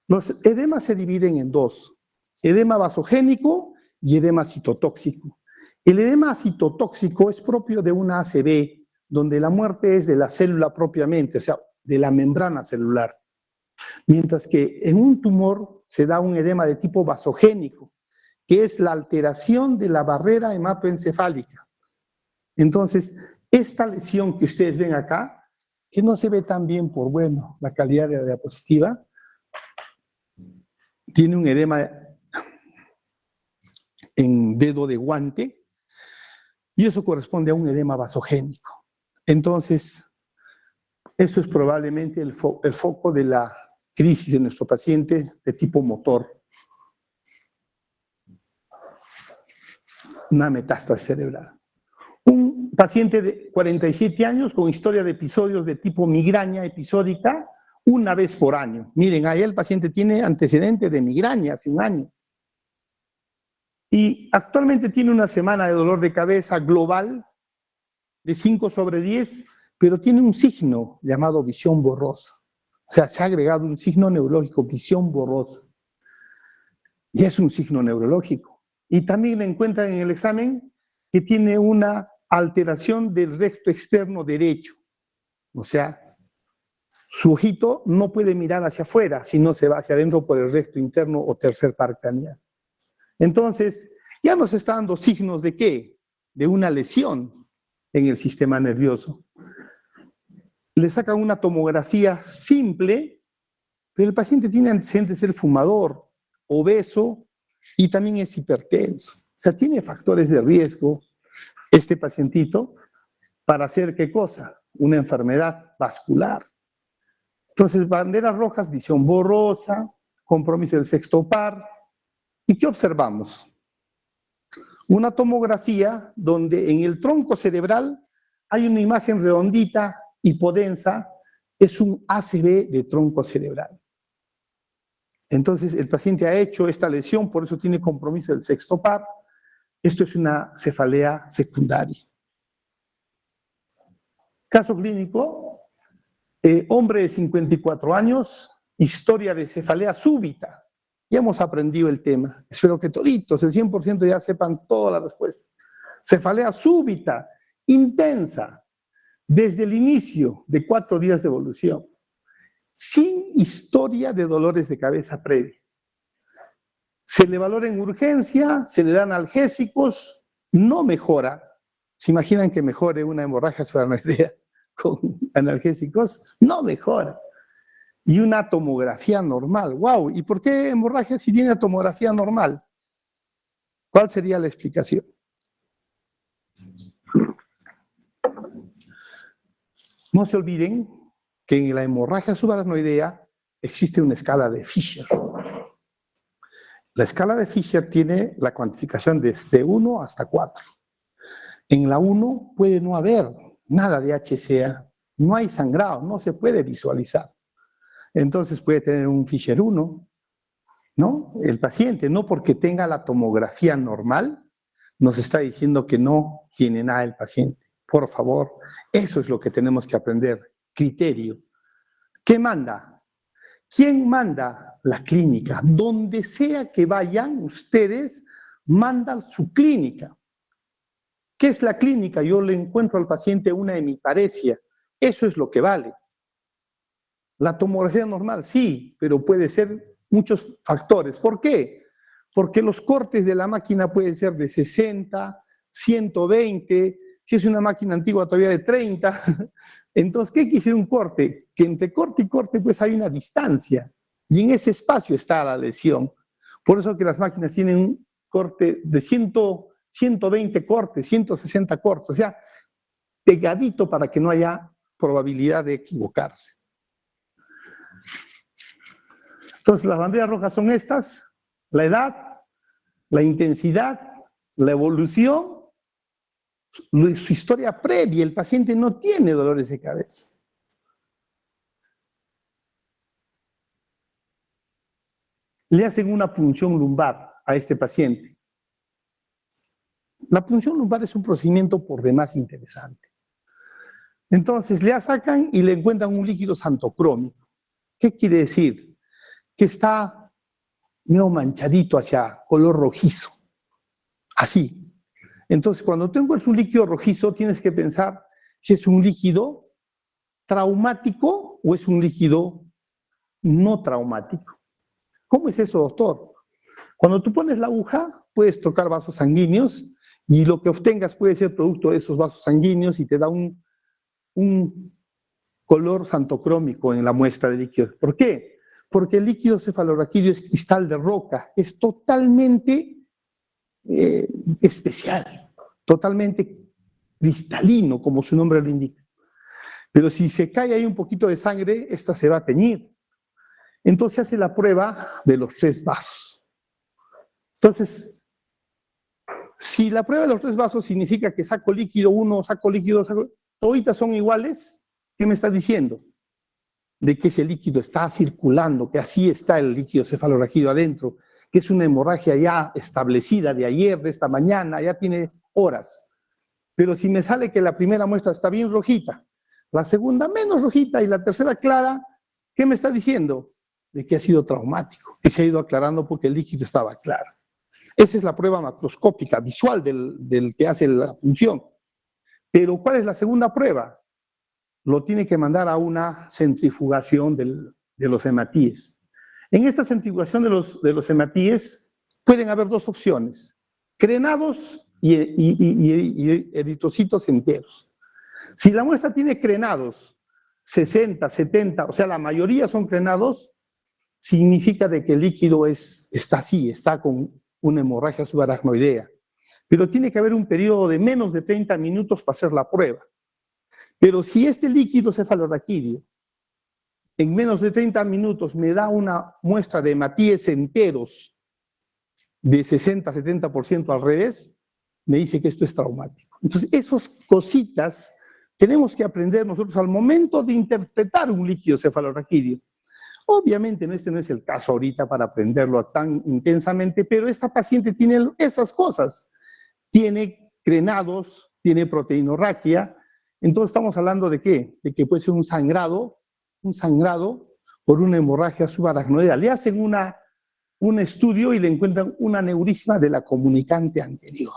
Los edemas se dividen en dos. Edema vasogénico y edema citotóxico. El edema citotóxico es propio de una ACV, donde la muerte es de la célula propiamente, o sea, de la membrana celular. Mientras que en un tumor se da un edema de tipo vasogénico, que es la alteración de la barrera hematoencefálica. Entonces, esta lesión que ustedes ven acá, que no se ve tan bien por, bueno, la calidad de la diapositiva, tiene un edema en dedo de guante, y eso corresponde a un edema vasogénico. Entonces, eso es probablemente el foco de la crisis de nuestro paciente de tipo motor. Una metástasis cerebral. Un paciente de 47 años con historia de episodios de tipo migraña episódica una vez por año. Miren, ahí el paciente tiene antecedentes de migraña hace un año. Y actualmente tiene una semana de dolor de cabeza global de 5/10, pero tiene un signo llamado visión borrosa. O sea, se ha agregado un signo neurológico, visión borrosa. Y es un signo neurológico. Y también le encuentran en el examen que tiene una alteración del recto externo derecho. O sea, su ojito no puede mirar hacia afuera, sino se va hacia adentro por el recto interno o tercer par craneal. Entonces, ya nos está dando signos de ¿qué? De una lesión en el sistema nervioso. Le sacan una tomografía simple, pero el paciente tiene antecedentes de ser fumador, obeso y también es hipertenso. O sea, tiene factores de riesgo este pacientito para hacer ¿qué cosa? Una enfermedad vascular. Entonces, banderas rojas, visión borrosa, compromiso del sexto par. ¿Y qué observamos? Una tomografía donde en el tronco cerebral hay una imagen redondita, hipodensa, es un ACV de tronco cerebral. Entonces, el paciente ha hecho esta lesión, por eso tiene compromiso del sexto par. Esto es una cefalea secundaria. Caso clínico, hombre de 54 años, historia de cefalea súbita. Ya hemos aprendido el tema. Espero que toditos, el 100% ya sepan toda la respuesta. Cefalea súbita, intensa, desde el inicio de 4 días de evolución, sin historia de dolores de cabeza previa. Se le valora en urgencia, se le dan analgésicos, no mejora. ¿Se imaginan que mejore una hemorragia subaracnoidea con analgésicos? No mejora. Y una tomografía normal. ¡Wow! ¿Y por qué hemorragia si tiene tomografía normal? ¿Cuál sería la explicación? No se olviden que en la hemorragia subaracnoidea existe una escala de Fisher. La escala de Fisher tiene la cuantificación desde 1 hasta 4. En la 1 puede no haber nada de HCA, no hay sangrado, no se puede visualizar. Entonces puede tener un Fisher 1, ¿no? El paciente, no porque tenga la tomografía normal, nos está diciendo que no tiene nada el paciente. Por favor, eso es lo que tenemos que aprender, criterio. ¿Qué manda? ¿Quién manda? La clínica. Donde sea que vayan ustedes, mandan su clínica. ¿Qué es la clínica? Yo le encuentro al paciente una hemiparesia. Eso es lo que vale. La tomografía normal, sí, pero puede ser muchos factores. ¿Por qué? Porque los cortes de la máquina pueden ser de 60, 120, si es una máquina antigua todavía de 30. Entonces, ¿qué quiere decir un corte? Que entre corte y corte pues hay una distancia y en ese espacio está la lesión. Por eso que las máquinas tienen un corte de 120 cortes, 160 cortes, o sea, pegadito para que no haya probabilidad de equivocarse. Entonces, las banderas rojas son estas: la edad, la intensidad, la evolución, su historia previa. El paciente no tiene dolores de cabeza. Le hacen una punción lumbar a este paciente. La punción lumbar es un procedimiento por demás interesante. Entonces, le sacan y le encuentran un líquido xantocrómico. ¿Qué quiere decir? Que está medio manchadito hacia color rojizo. Así. Entonces, cuando tú encuentras un líquido rojizo, tienes que pensar si es un líquido traumático o es un líquido no traumático. ¿Cómo es eso, doctor? Cuando tú pones la aguja, puedes tocar vasos sanguíneos y lo que obtengas puede ser producto de esos vasos sanguíneos y te da un color xantocrómico en la muestra de líquido. ¿Por qué? Porque el líquido cefalorraquídeo es cristal de roca, es totalmente especial, totalmente cristalino, como su nombre lo indica. Pero si se cae ahí un poquito de sangre, esta se va a teñir. Entonces se hace la prueba de los 3 vasos. Entonces, si la prueba de los 3 vasos significa que saco líquido 1, saco líquido 2, toditas son iguales, ¿qué me está diciendo? De que ese líquido está circulando, que así está el líquido cefalorraquídeo adentro, que es una hemorragia ya establecida de ayer, de esta mañana, ya tiene horas. Pero si me sale que la primera muestra está bien rojita, la segunda menos rojita y la tercera clara, ¿qué me está diciendo? De que ha sido traumático, que se ha ido aclarando porque el líquido estaba claro. Esa es la prueba macroscópica, visual del que hace la punción. Pero ¿cuál es la segunda prueba? Lo tiene que mandar a una centrifugación de los hematíes. En esta centrifugación de los hematíes pueden haber 2 opciones: crenados y eritrocitos enteros. Si la muestra tiene crenados, 60, 70, o sea, la mayoría son crenados, significa de que el líquido está así, está con una hemorragia subaracnoidea. Pero tiene que haber un periodo de menos de 30 minutos para hacer la prueba. Pero si este líquido cefalorraquídeo en menos de 30 minutos me da una muestra de hematíes enteros de 60-70% al revés, me dice que esto es traumático. Entonces, esas cositas tenemos que aprender nosotros al momento de interpretar un líquido cefalorraquídeo. Obviamente este no es el caso ahorita para aprenderlo tan intensamente, pero esta paciente tiene esas cosas. Tiene crenados, tiene proteinorraquia. Entonces estamos hablando de ¿qué? De que puede ser un sangrado por una hemorragia subaracnoidea. Le hacen una un estudio y le encuentran un aneurisma de la comunicante anterior.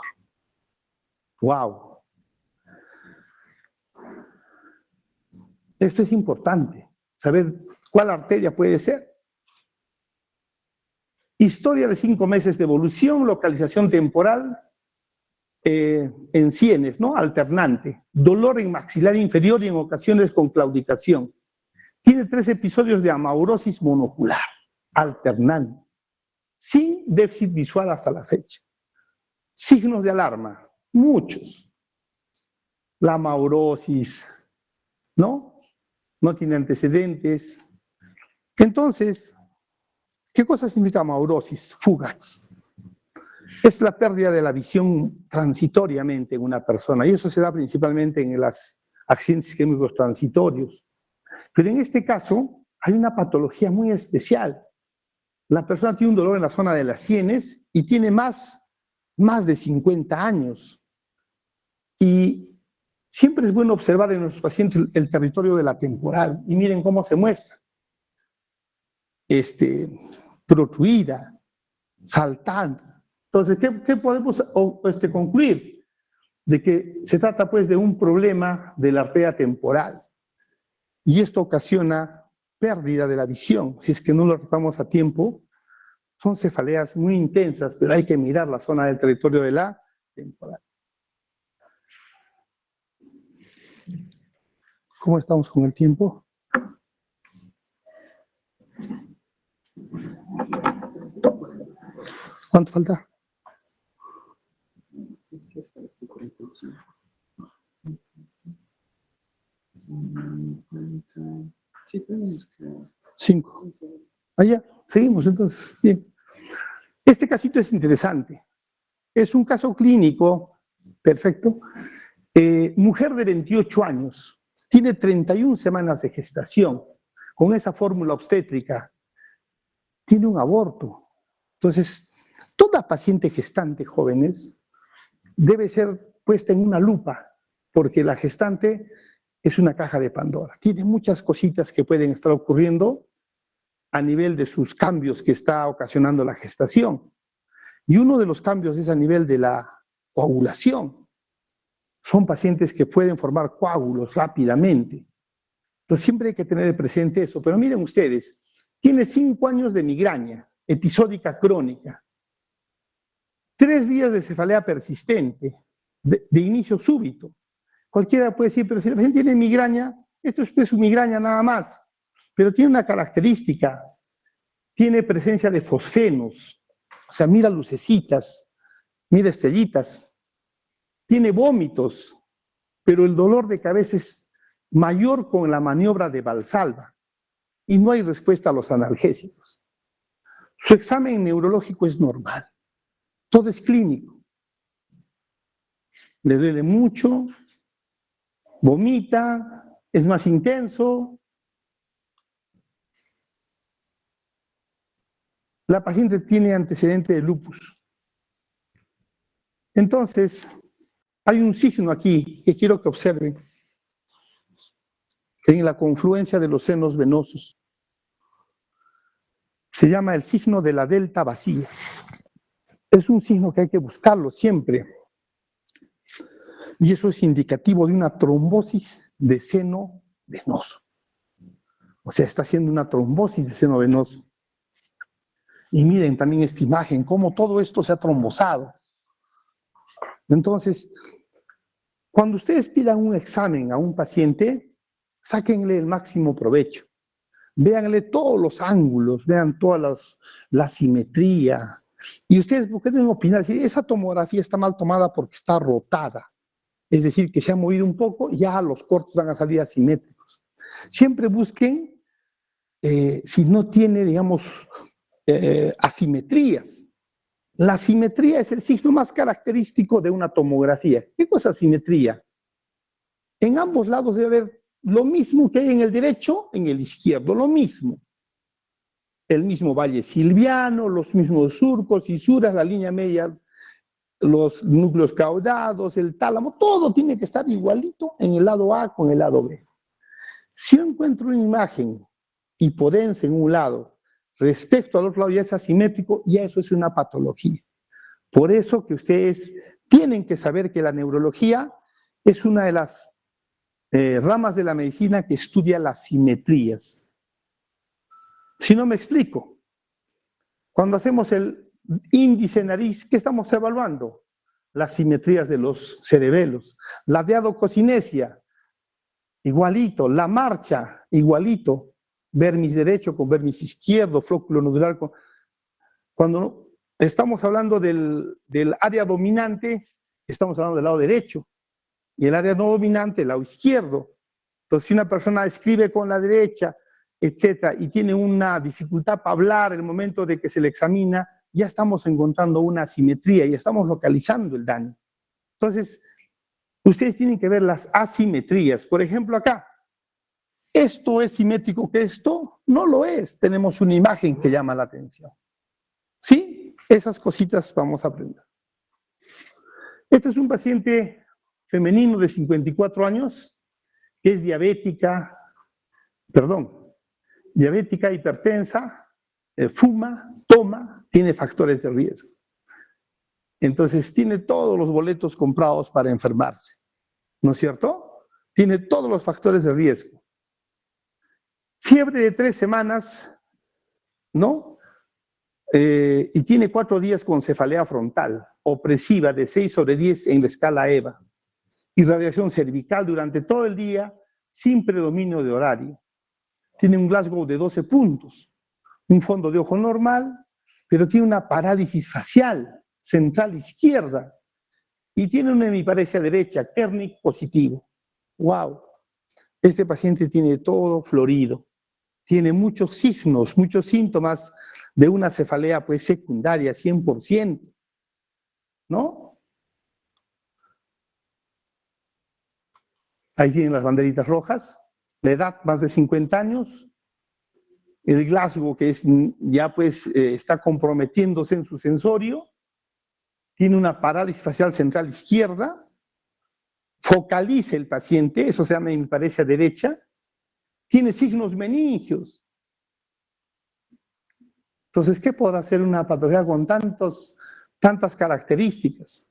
¡Wow! Esto es importante, saber cuál arteria puede ser. Historia de 5 meses de evolución, localización temporal en sienes, ¿no? Alternante. Dolor en maxilar inferior y en ocasiones con claudicación. Tiene 3 episodios de amaurosis monocular, alternante, sin déficit visual hasta la fecha. Signos de alarma, muchos. La amaurosis, ¿no? No tiene antecedentes. Entonces, ¿qué cosa significa amaurosis fugaz? Es la pérdida de la visión transitoriamente en una persona, y eso se da principalmente en los accidentes isquémicos transitorios. Pero en este caso hay una patología muy especial. La persona tiene un dolor en la zona de las sienes y tiene más de 50 años. Y siempre es bueno observar en nuestros pacientes el territorio de la temporal. Y miren cómo se muestra. Protruida, saltando. Entonces, ¿qué podemos concluir? De que se trata pues de un problema de la arteria temporal. Y esto ocasiona pérdida de la visión. Si es que no lo tratamos a tiempo, son cefaleas muy intensas, pero hay que mirar la zona del territorio de la temporal. ¿Cómo estamos con el tiempo? ¿Cuánto falta? Cinco. Allá, seguimos entonces. Bien. Este casito es interesante. Es un caso clínico, perfecto. Mujer de 28 años, tiene 31 semanas de gestación, con esa fórmula obstétrica, tiene un aborto. Entonces, toda paciente gestante, jóvenes, debe ser puesta en una lupa, porque la gestante es una caja de Pandora. Tiene muchas cositas que pueden estar ocurriendo a nivel de sus cambios que está ocasionando la gestación. Y uno de los cambios es a nivel de la coagulación. Son pacientes que pueden formar coágulos rápidamente. Entonces siempre hay que tener presente eso. Pero miren ustedes, tiene 5 años de migraña episódica crónica, 3 días de cefalea persistente, de inicio súbito. Cualquiera puede decir, pero si la paciente tiene migraña, esto es su migraña nada más. Pero tiene una característica, tiene presencia de fosfenos, o sea, mira lucecitas, mira estrellitas, tiene vómitos, pero el dolor de cabeza es mayor con la maniobra de Valsalva y no hay respuesta a los analgésicos. Su examen neurológico es normal, todo es clínico. Le duele mucho, vomita, es más intenso. La paciente tiene antecedente de lupus. Entonces, hay un signo aquí que quiero que observen en la confluencia de los senos venosos. Se llama el signo de la delta vacía. Es un signo que hay que buscarlo siempre. Y eso es indicativo de una trombosis de seno venoso. O sea, está haciendo una trombosis de seno venoso. Y miren también esta imagen, cómo todo esto se ha trombosado. Entonces, cuando ustedes pidan un examen a un paciente, sáquenle el máximo provecho. Véanle todos los ángulos, vean toda la simetría. Y ustedes pueden opinar, si esa tomografía está mal tomada porque está rotada. Es decir, que se ha movido un poco, ya los cortes van a salir asimétricos. Siempre busquen, si no tiene, digamos, asimetrías. La simetría es el signo más característico de una tomografía. ¿Qué cosa es simetría? En ambos lados debe haber lo mismo que hay en el derecho, en el izquierdo, lo mismo. El mismo valle silviano, los mismos surcos, fisuras, la línea media, los núcleos caudados, el tálamo, todo tiene que estar igualito en el lado A con el lado B. Si yo encuentro una imagen hipodensa en un lado, respecto al otro lado ya es asimétrico, ya eso es una patología. Por eso que ustedes tienen que saber que la neurología es una de las ramas de la medicina que estudia las simetrías. Si no me explico, cuando hacemos el índice nariz, ¿qué estamos evaluando? Las simetrías de los cerebelos. La diadococinesia, igualito. La marcha, igualito. Vermis derecho con vermis izquierdo, flóculo nodular. Cuando estamos hablando del área dominante, estamos hablando del lado derecho. Y el área no dominante, el lado izquierdo. Entonces, si una persona escribe con la derecha, etcétera, y tiene una dificultad para hablar en el momento de que se le examina, ya estamos encontrando una asimetría y estamos localizando el daño. Entonces, ustedes tienen que ver las asimetrías. Por ejemplo, acá, ¿esto es simétrico que esto? No lo es. Tenemos una imagen que llama la atención. ¿Sí? Esas cositas vamos a aprender. Este es un paciente femenino de 54 años, que es diabética, hipertensa, fuma, toma, tiene factores de riesgo. Entonces tiene todos los boletos comprados para enfermarse, ¿no es cierto? Tiene todos los factores de riesgo. Fiebre de 3 semanas, ¿no? Y tiene 4 días con cefalea frontal, opresiva de 6/10 en la escala EVA. Irradiación cervical durante todo el día, sin predominio de horario. Tiene un Glasgow de 12 puntos, un fondo de ojo normal, pero tiene una parálisis facial central izquierda y tiene una hemiparesia derecha, Kernick positivo. ¡Wow! Este paciente tiene todo florido, tiene muchos signos, muchos síntomas de una cefalea pues secundaria, 100%, ¿no? Ahí tienen las banderitas rojas, la edad más de 50 años, el Glasgow que es, ya pues está comprometiéndose en su sensorio, tiene una parálisis facial central izquierda, focaliza el paciente, eso se llama hemiparesia derecha, tiene signos meningios. Entonces, ¿qué podrá hacer una patología con tantas características?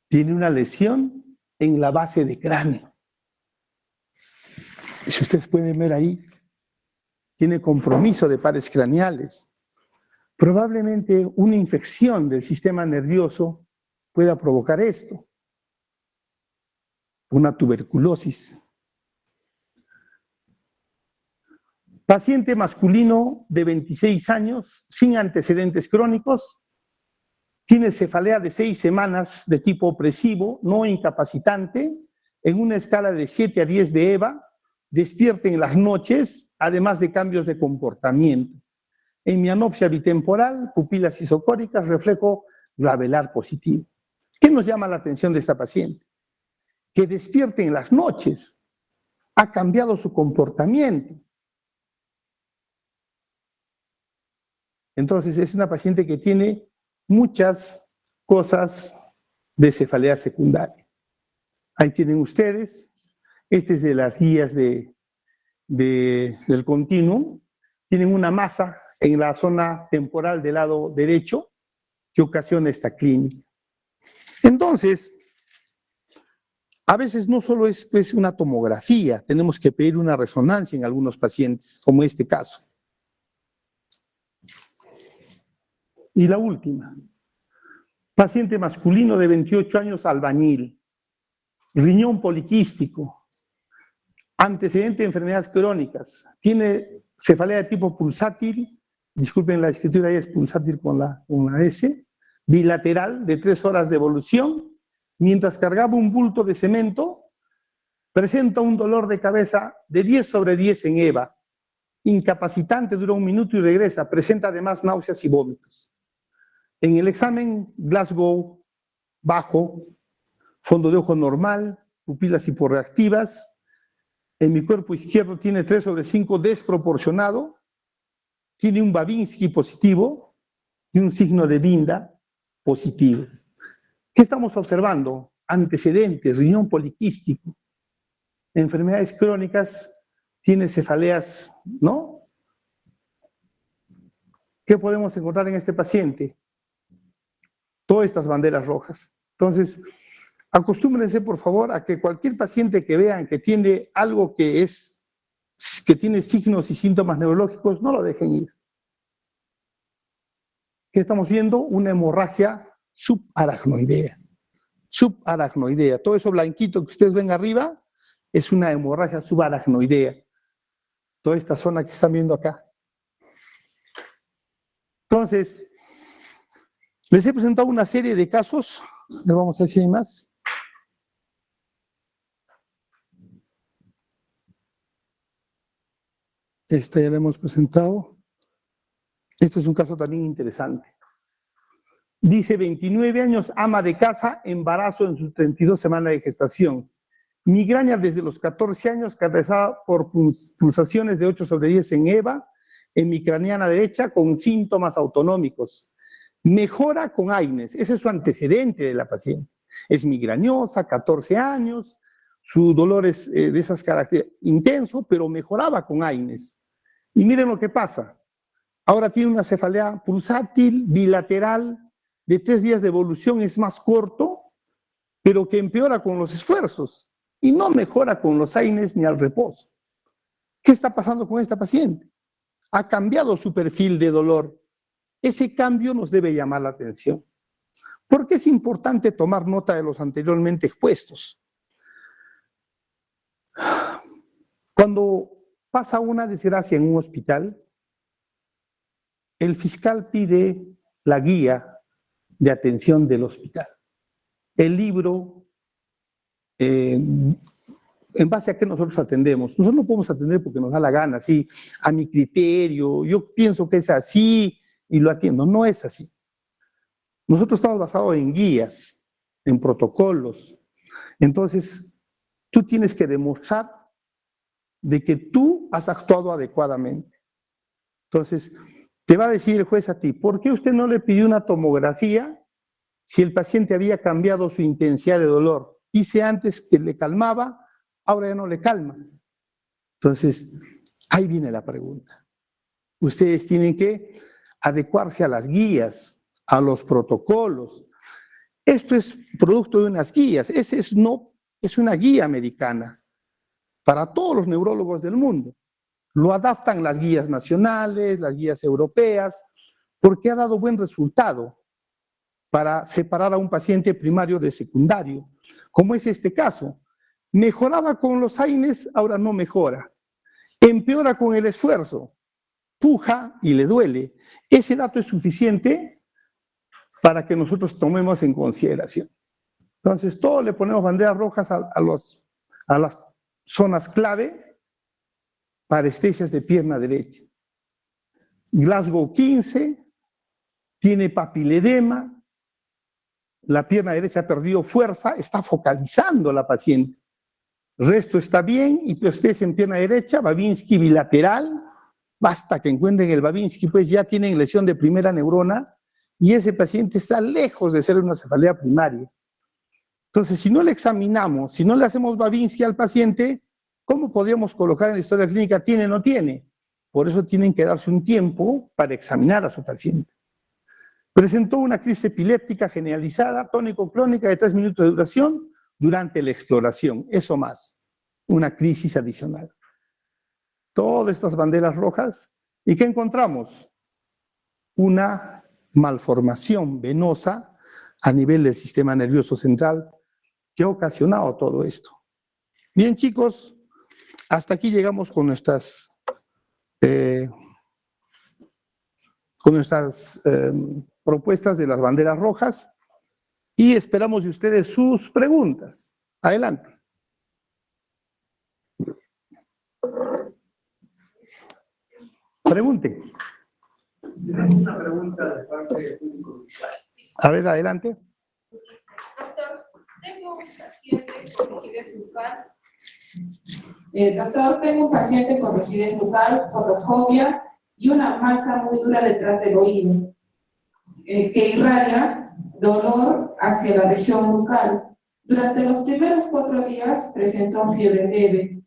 Tiene una lesión en la base de cráneo. Si ustedes pueden ver ahí, tiene compromiso de pares craneales. Probablemente una infección del sistema nervioso pueda provocar esto. Una tuberculosis. Paciente masculino de 26 años, sin antecedentes crónicos, tiene cefalea de 6 semanas de tipo opresivo, no incapacitante, en una escala de 7 a 10 de EVA, despierta en las noches, además de cambios de comportamiento. Hemianopsia bitemporal, pupilas isocóricas, reflejo glabelar positivo. ¿Qué nos llama la atención de esta paciente? Que despierte en las noches, ha cambiado su comportamiento. Entonces es una paciente que tiene muchas cosas de cefalea secundaria. Ahí tienen ustedes, este es de las guías del continuum, tienen una masa en la zona temporal del lado derecho que ocasiona esta clínica. Entonces, a veces no solo es pues, una tomografía, tenemos que pedir una resonancia en algunos pacientes, como este caso. Y la última, paciente masculino de 28 años, albañil, riñón poliquístico, antecedente de enfermedades crónicas, tiene cefalea de tipo pulsátil, disculpen la escritura ahí es pulsátil con la S, bilateral de 3 horas de evolución, mientras cargaba un bulto de cemento, presenta un dolor de cabeza de 10/10 en EVA, incapacitante, dura 1 minuto y regresa, presenta además náuseas y vómitos. En el examen, Glasgow bajo, fondo de ojo normal, pupilas hiporreactivas. En mi cuerpo izquierdo tiene 3/5 desproporcionado, tiene un Babinski positivo y un signo de Binda positivo. ¿Qué estamos observando? Antecedentes, riñón poliquístico, enfermedades crónicas, tiene cefaleas, ¿no? ¿Qué podemos encontrar en este paciente? Todas estas banderas rojas. Entonces, acostúmbrense, por favor, a que cualquier paciente que vean que tiene algo que tiene signos y síntomas neurológicos, no lo dejen ir. ¿Qué estamos viendo? Una hemorragia subaracnoidea. Subaracnoidea. Todo eso blanquito que ustedes ven arriba es una hemorragia subaracnoidea. Toda esta zona que están viendo acá. Entonces, les he presentado una serie de casos. Vamos a ver si hay más. Esta ya la hemos presentado. Este es un caso también interesante. Dice, 29 años, ama de casa, embarazo en sus 32 semanas de gestación. Migraña desde los 14 años, caracterizada por pulsaciones de 8/10 en EVA, hemicraniana derecha, con síntomas autonómicos. Mejora con AINES, ese es su antecedente de la paciente. Es migrañosa, 14 años, su dolor es de esas características intenso, pero mejoraba con AINES. Y miren lo que pasa. Ahora tiene una cefalea pulsátil, bilateral, de 3 días de evolución, es más corto, pero que empeora con los esfuerzos y no mejora con los AINES ni al reposo. ¿Qué está pasando con esta paciente? Ha cambiado su perfil de dolor. Ese cambio nos debe llamar la atención. ¿Por qué es importante tomar nota de los anteriormente expuestos? Cuando pasa una desgracia en un hospital, el fiscal pide la guía de atención del hospital. El libro, en base a qué nosotros atendemos. Nosotros no podemos atender porque nos da la gana, así, a mi criterio, yo pienso que es así y lo atiendo. No es así. Nosotros estamos basados en guías, en protocolos. Entonces, tú tienes que demostrar de que tú has actuado adecuadamente. Entonces, te va a decir el juez a ti, ¿por qué usted no le pidió una tomografía si el paciente había cambiado su intensidad de dolor? Dice antes que le calmaba, ahora ya no le calma. Entonces, ahí viene la pregunta. Ustedes tienen que adecuarse a las guías, a los protocolos. Esto es producto de unas guías, es una guía americana para todos los neurólogos del mundo. Lo adaptan las guías nacionales, las guías europeas, porque ha dado buen resultado para separar a un paciente primario de secundario, como es este caso. Mejoraba con los AINES, ahora no mejora. Empeora con el esfuerzo, puja y le duele. Ese dato es suficiente para que nosotros tomemos en consideración. Entonces, todos le ponemos banderas rojas a las zonas clave. Parestesias de pierna derecha. Glasgow 15, tiene papiledema, la pierna derecha ha perdido fuerza, está focalizando la paciente. El resto está bien, hiperestesia en pierna derecha, Babinski bilateral, basta que encuentren el Babinski, pues ya tienen lesión de primera neurona y ese paciente está lejos de ser una cefalea primaria. Entonces, si no le examinamos, si no le hacemos Babinski al paciente, ¿cómo podríamos colocar en la historia clínica tiene o no tiene? Por eso tienen que darse un tiempo para examinar a su paciente. Presentó una crisis epiléptica generalizada, tónico-clónica de 3 minutos de duración durante la exploración. Eso más, una crisis adicional. Todas estas banderas rojas. ¿Y qué encontramos? Una malformación venosa a nivel del sistema nervioso central que ha ocasionado todo esto. Bien, chicos. Hasta aquí llegamos con nuestras propuestas de las banderas rojas y esperamos de ustedes sus preguntas. Adelante. Pregunten. Una pregunta de parte del público. A ver, adelante. Doctor, tengo un paciente con rigidez bucal. Doctor, tengo un paciente con rigidez bucal, fotofobia y una masa muy dura detrás del oído, que irradia dolor hacia la región bucal. Durante los primeros 4 días presentó fiebre leve.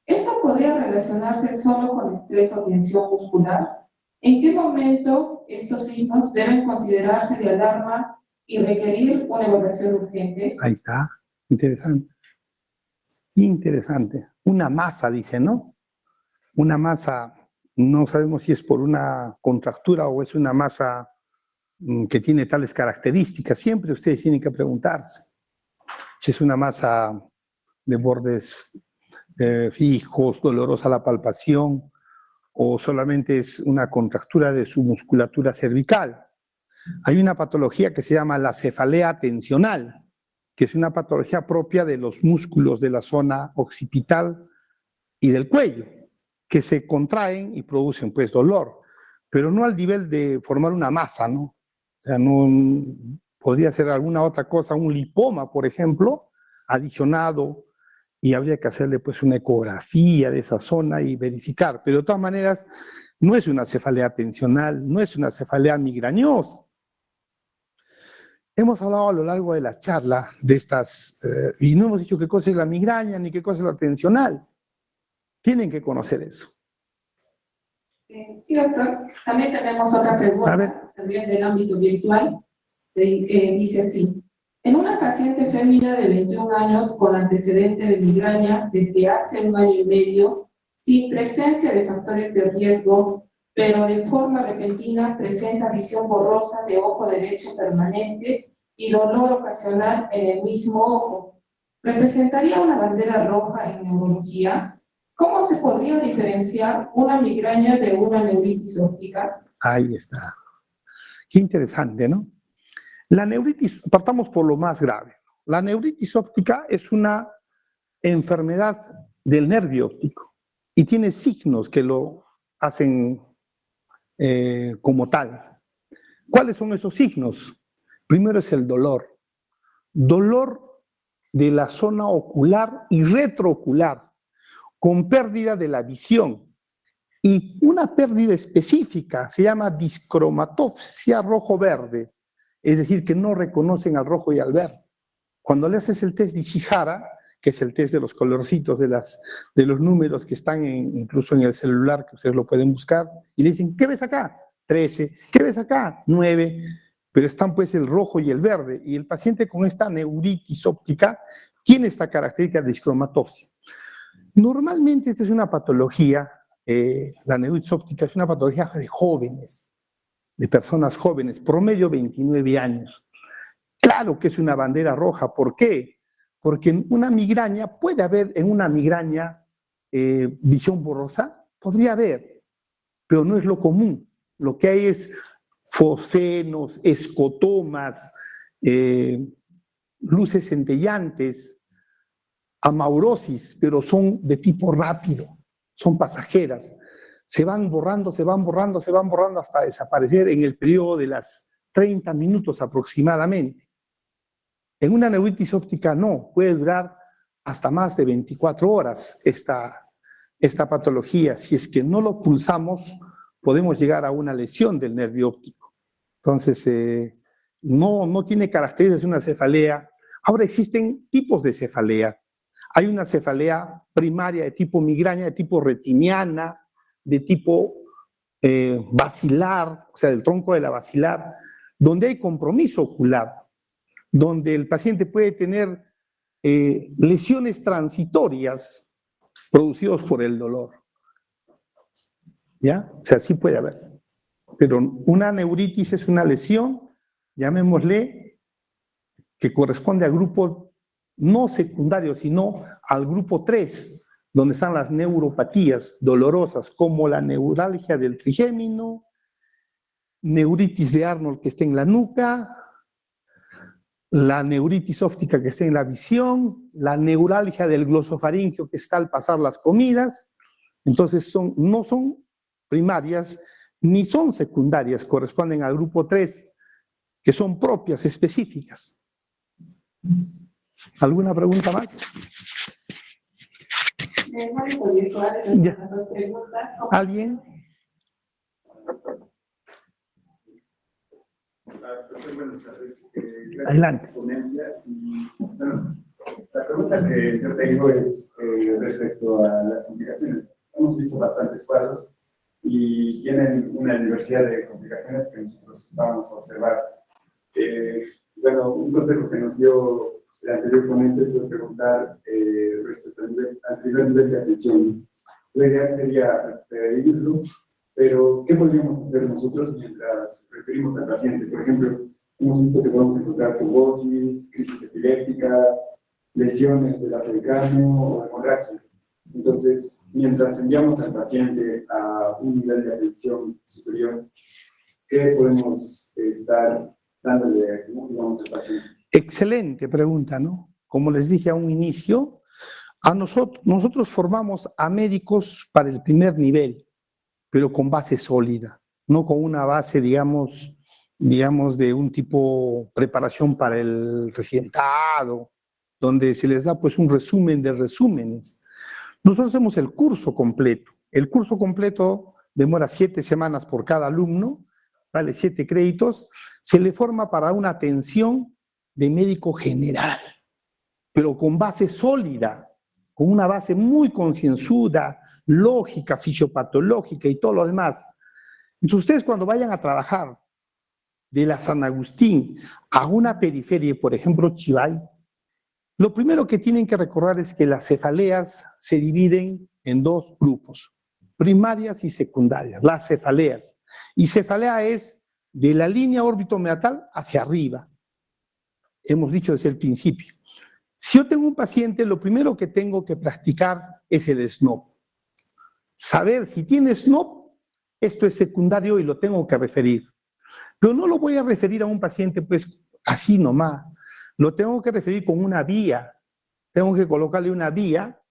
¿Esta ¿Esto podría relacionarse solo con estrés o tensión muscular? ¿En qué momento estos signos deben considerarse de alarma y requerir una evaluación urgente? Ahí está, interesante. Interesante. Una masa, dice, ¿no? Una masa, no sabemos si es por una contractura o es una masa que tiene tales características. Siempre ustedes tienen que preguntarse si es una masa de bordes fijos, dolorosa la palpación, o solamente es una contractura de su musculatura cervical. Hay una patología que se llama la cefalea tensional, que es una patología propia de los músculos de la zona occipital y del cuello, que se contraen y producen pues dolor, pero no al nivel de formar una masa, ¿no? O sea, no podría ser alguna otra cosa, un lipoma, por ejemplo, adicionado, y habría que hacerle pues una ecografía de esa zona y verificar, pero de todas maneras no es una cefalea tensional, no es una cefalea migrañosa. Hemos hablado a lo largo de la charla de estas, y no hemos dicho qué cosa es la migraña ni qué cosa es la tensional. Tienen que conocer eso. Sí, doctor. También tenemos otra pregunta, también del ámbito virtual. Dice así. En una paciente fémina de 21 años con antecedente de migraña desde hace 1 año y medio, sin presencia de factores de riesgo, pero de forma repentina presenta visión borrosa de ojo derecho permanente y dolor ocasional en el mismo ojo. ¿Representaría una bandera roja en neurología? ¿Cómo se podría diferenciar una migraña de una neuritis óptica? Ahí está. Qué interesante, ¿no? La neuritis, partamos por lo más grave. La neuritis óptica es una enfermedad del nervio óptico y tiene signos que lo hacen como tal. ¿Cuáles son esos signos? Primero es el dolor. Dolor de la zona ocular y retroocular, con pérdida de la visión. Y una pérdida específica se llama discromatopsia rojo-verde, es decir, que no reconocen al rojo y al verde. Cuando le haces el test de Ishihara, que es el test de los colorcitos, de los números que están incluso en el celular, que ustedes lo pueden buscar, y le dicen, ¿qué ves acá? 13, ¿qué ves acá? 9, pero están pues el rojo y el verde, y el paciente con esta neuritis óptica tiene esta característica de discromatopsia. Normalmente esta es una patología, la neuritis óptica es una patología de jóvenes, de personas jóvenes, promedio 29 años. Claro que es una bandera roja, ¿por qué? Porque en una migraña, puede haber en una migraña visión borrosa, podría haber, pero no es lo común. Lo que hay es fosfenos, escotomas, luces centellantes, amaurosis, pero son de tipo rápido, son pasajeras. Se van borrando, se van borrando, se van borrando hasta desaparecer en el periodo de las 30 minutos aproximadamente. En una neuritis óptica no, puede durar hasta más de 24 horas esta patología. Si es que no lo pulsamos, podemos llegar a una lesión del nervio óptico. Entonces, no tiene características de una cefalea. Ahora existen tipos de cefalea. Hay una cefalea primaria de tipo migraña, de tipo retiniana, de tipo basilar, o sea, del tronco de la basilar, donde hay compromiso ocular, donde el paciente puede tener lesiones transitorias producidas por el dolor. ¿Ya? O sea, sí puede haber. Pero una neuritis es una lesión, llamémosle, que corresponde al grupo no secundario, sino al grupo 3, donde están las neuropatías dolorosas, como la neuralgia del trigémino, neuritis de Arnold que está en la nuca, la neuritis óptica que está en la visión, la neuralgia del glosofaringeo que está al pasar las comidas. Entonces no son primarias ni son secundarias, corresponden al grupo 3, que son propias, específicas. ¿Alguna pregunta más? Ya. ¿Alguien? Buenas tardes. Adelante. Ponencia y, bueno, pregunta que yo tengo es respecto a las complicaciones. Hemos visto bastantes cuadros y tienen una diversidad de complicaciones que nosotros vamos a observar. Bueno, un consejo que nos dio el anterior ponente fue preguntar respecto al primer nivel de atención. La idea sería prevenirlo, pero ¿qué podríamos hacer nosotros mientras referimos al paciente? Por ejemplo, hemos visto que podemos encontrar trombosis, crisis epilépticas, lesiones de base del cráneo o hemorragias. Entonces, mientras enviamos al paciente a un nivel de atención superior, ¿qué podemos estar dándole, digamos, al paciente? Excelente pregunta, ¿no? Como les dije a un inicio, nosotros formamos a médicos para el primer nivel, pero con base sólida, no con una base, digamos, de un tipo preparación para el residentado, donde se les da pues un resumen de resúmenes. Nosotros hacemos el curso completo. El curso completo demora 7 semanas por cada alumno, vale 7 créditos, se le forma para una atención de médico general, pero con base sólida, con una base muy concienzuda, lógica, fisiopatológica y todo lo demás. Entonces ustedes cuando vayan a trabajar de la San Agustín a una periferia, por ejemplo Chivay, lo primero que tienen que recordar es que las cefaleas se dividen en 2 grupos, primarias y secundarias, las cefaleas. Y cefalea es de la línea órbito-meatal hacia arriba. Hemos dicho desde el principio. Si yo tengo un paciente, lo primero que tengo que practicar es el SNOP. Saber si tiene SNOP, esto es secundario y lo tengo que referir. Pero no lo voy a referir a un paciente pues así nomás. Lo tengo que referir con una vía. Tengo que colocarle una vía,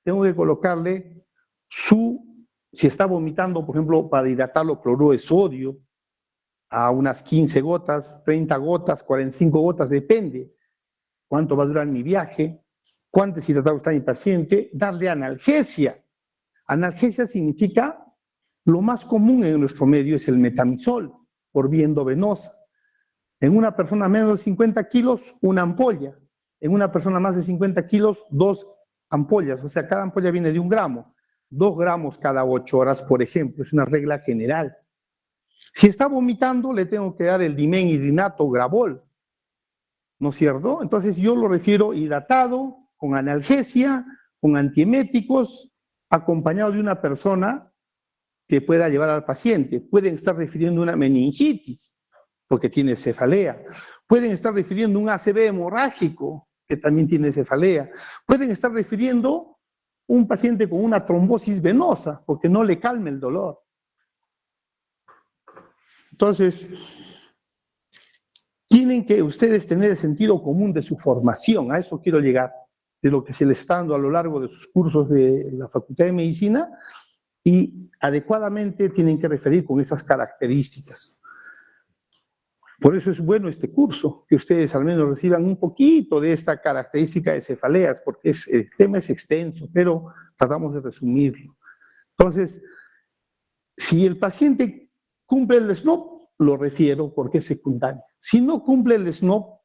tengo que colocarle si está vomitando, por ejemplo, para hidratarlo, cloruro de sodio, a unas 15 gotas, 30 gotas, 45 gotas, depende cuánto va a durar mi viaje, cuánto deshidratado está mi paciente, darle analgesia. Analgesia significa, lo más común en nuestro medio es el metamizol, por vía endovenosa. En una persona menos de 50 kilos, una ampolla. En una persona más de 50 kilos, 2 ampollas. O sea, cada ampolla viene de 1 gramo. 2 gramos cada 8 horas, por ejemplo. Es una regla general. Si está vomitando, le tengo que dar el dimenhidrinato Gravol, ¿no es cierto? Entonces yo lo refiero hidratado, con analgesia, con antieméticos, acompañado de una persona que pueda llevar al paciente. Pueden estar refiriendo una meningitis, porque tiene cefalea. Pueden estar refiriendo un ACV hemorrágico, que también tiene cefalea. Pueden estar refiriendo un paciente con una trombosis venosa, porque no le calma el dolor. Entonces, tienen que ustedes tener el sentido común de su formación, a eso quiero llegar, de lo que se les está dando a lo largo de sus cursos de la Facultad de Medicina, y adecuadamente tienen que referir con esas características. Por eso es bueno este curso, que ustedes al menos reciban un poquito de esta característica de cefaleas, porque el tema es extenso, pero tratamos de resumirlo. Entonces, si el paciente cumple el SNOP, lo refiero porque es secundario. Si no cumple el SNOP,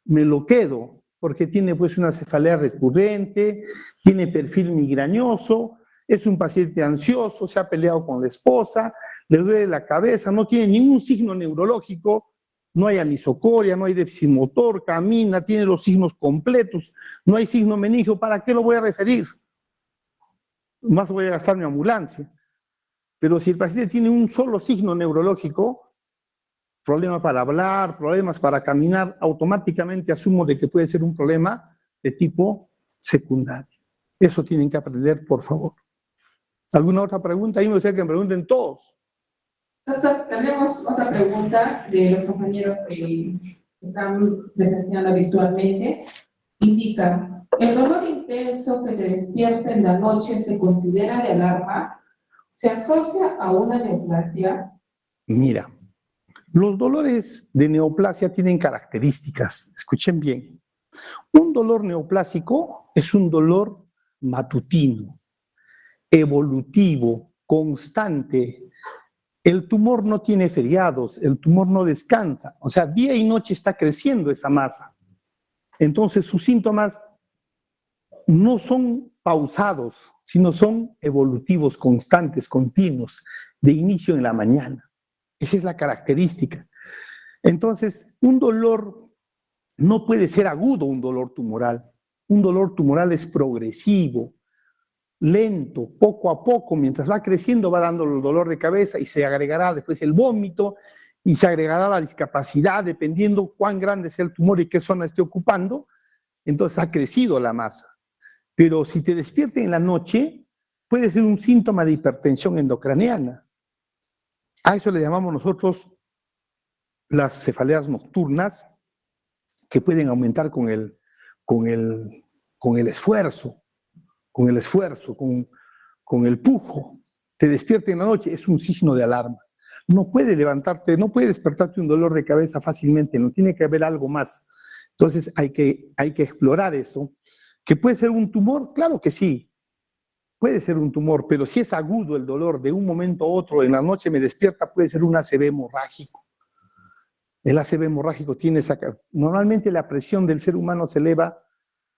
me lo quedo, porque tiene pues una cefalea recurrente, tiene perfil migrañoso, es un paciente ansioso, se ha peleado con la esposa, le duele la cabeza, no tiene ningún signo neurológico, no hay anisocoria, no hay déficit motor, camina, tiene los signos completos, no hay signo meningio, ¿para qué lo voy a referir? Más voy a gastar mi ambulancia. Pero si el paciente tiene un solo signo neurológico, problema para hablar, problemas para caminar, automáticamente asumo de que puede ser un problema de tipo secundario. Eso tienen que aprender, por favor. ¿Alguna otra pregunta? Ahí me gustaría que me pregunten todos. Doctor, tenemos otra pregunta de los compañeros que están presenciando virtualmente. Indica, ¿el dolor intenso que te despierta en la noche se considera de alarma? ¿Se asocia a una neoplasia? Mira, los dolores de neoplasia tienen características, escuchen bien. Un dolor neoplásico es un dolor matutino, evolutivo, constante. El tumor no tiene feriados, el tumor no descansa, o sea, día y noche está creciendo esa masa. Entonces sus síntomas no son pausados, sino son evolutivos, constantes, continuos, de inicio en la mañana. Esa es la característica. Entonces, un dolor no puede ser agudo, un dolor tumoral. Un dolor tumoral es progresivo, lento, poco a poco, mientras va creciendo, va dando el dolor de cabeza y se agregará después el vómito y se agregará la discapacidad, dependiendo cuán grande sea el tumor y qué zona esté ocupando. Entonces ha crecido la masa. Pero si te despierta en la noche, puede ser un síntoma de hipertensión endocraniana. A eso le llamamos nosotros las cefaleas nocturnas, que pueden aumentar con el esfuerzo, con el pujo. Te despierta en la noche, es un signo de alarma. No puede levantarte, no puede despertarte un dolor de cabeza fácilmente, no tiene que haber algo más. Entonces hay que explorar eso. ¿Que puede ser un tumor? Claro que sí, puede ser un tumor, pero si es agudo el dolor de un momento a otro, en la noche me despierta, puede ser un ACV hemorrágico. El ACV hemorrágico tiene normalmente la presión del ser humano se eleva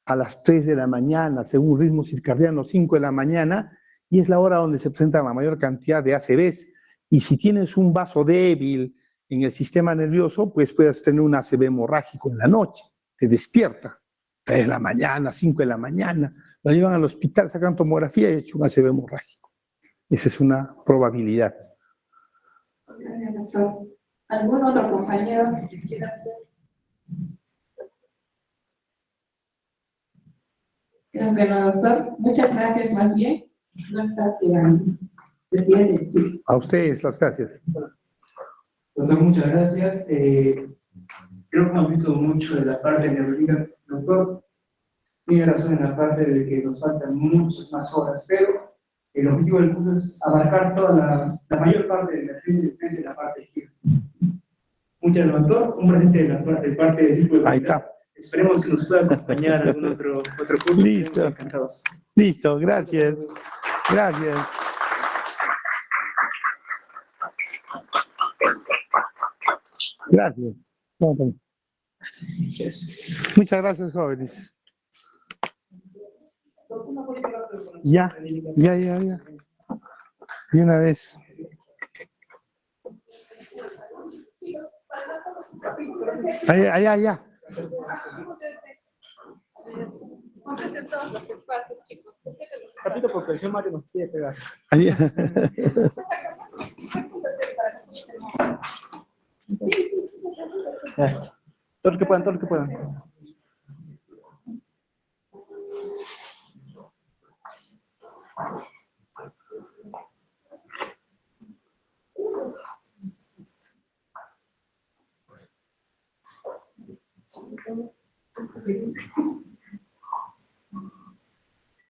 a las 3 de la mañana, según ritmo circadiano, 5 de la mañana, y es la hora donde se presentan la mayor cantidad de ACVs. Y si tienes un vaso débil en el sistema nervioso, pues puedes tener un ACV hemorrágico en la noche, te despierta, 3 de la mañana, 5 de la mañana, lo llevan al hospital, sacan tomografía y hecho un ACV hemorrágico. Esa es una probabilidad. Gracias, doctor. ¿Algún otro compañero que quiera hacer? Creo que no, doctor. Muchas gracias, más bien. Gracias, presidente. Sí. A ustedes las gracias. Doctor, muchas gracias. Creo que hemos visto mucho de la parte neurológica. Doctor, tiene razón en la parte de que nos faltan muchas más horas, pero el objetivo del curso es abarcar toda la mayor parte de la defensa en la parte izquierda. Muchas gracias, doctor. Un presente de parte del ciclo de Ahí está. Esperemos que nos pueda acompañar algún otro curso. Listo. Encantados. Listo, gracias. Gracias. Gracias. Muchas gracias, jóvenes. Ya. De una vez. Allá. Completen todos los espacios, chicos. Repito, porque el señor Mario nos quiere pegar. Allá. Todos los que puedan.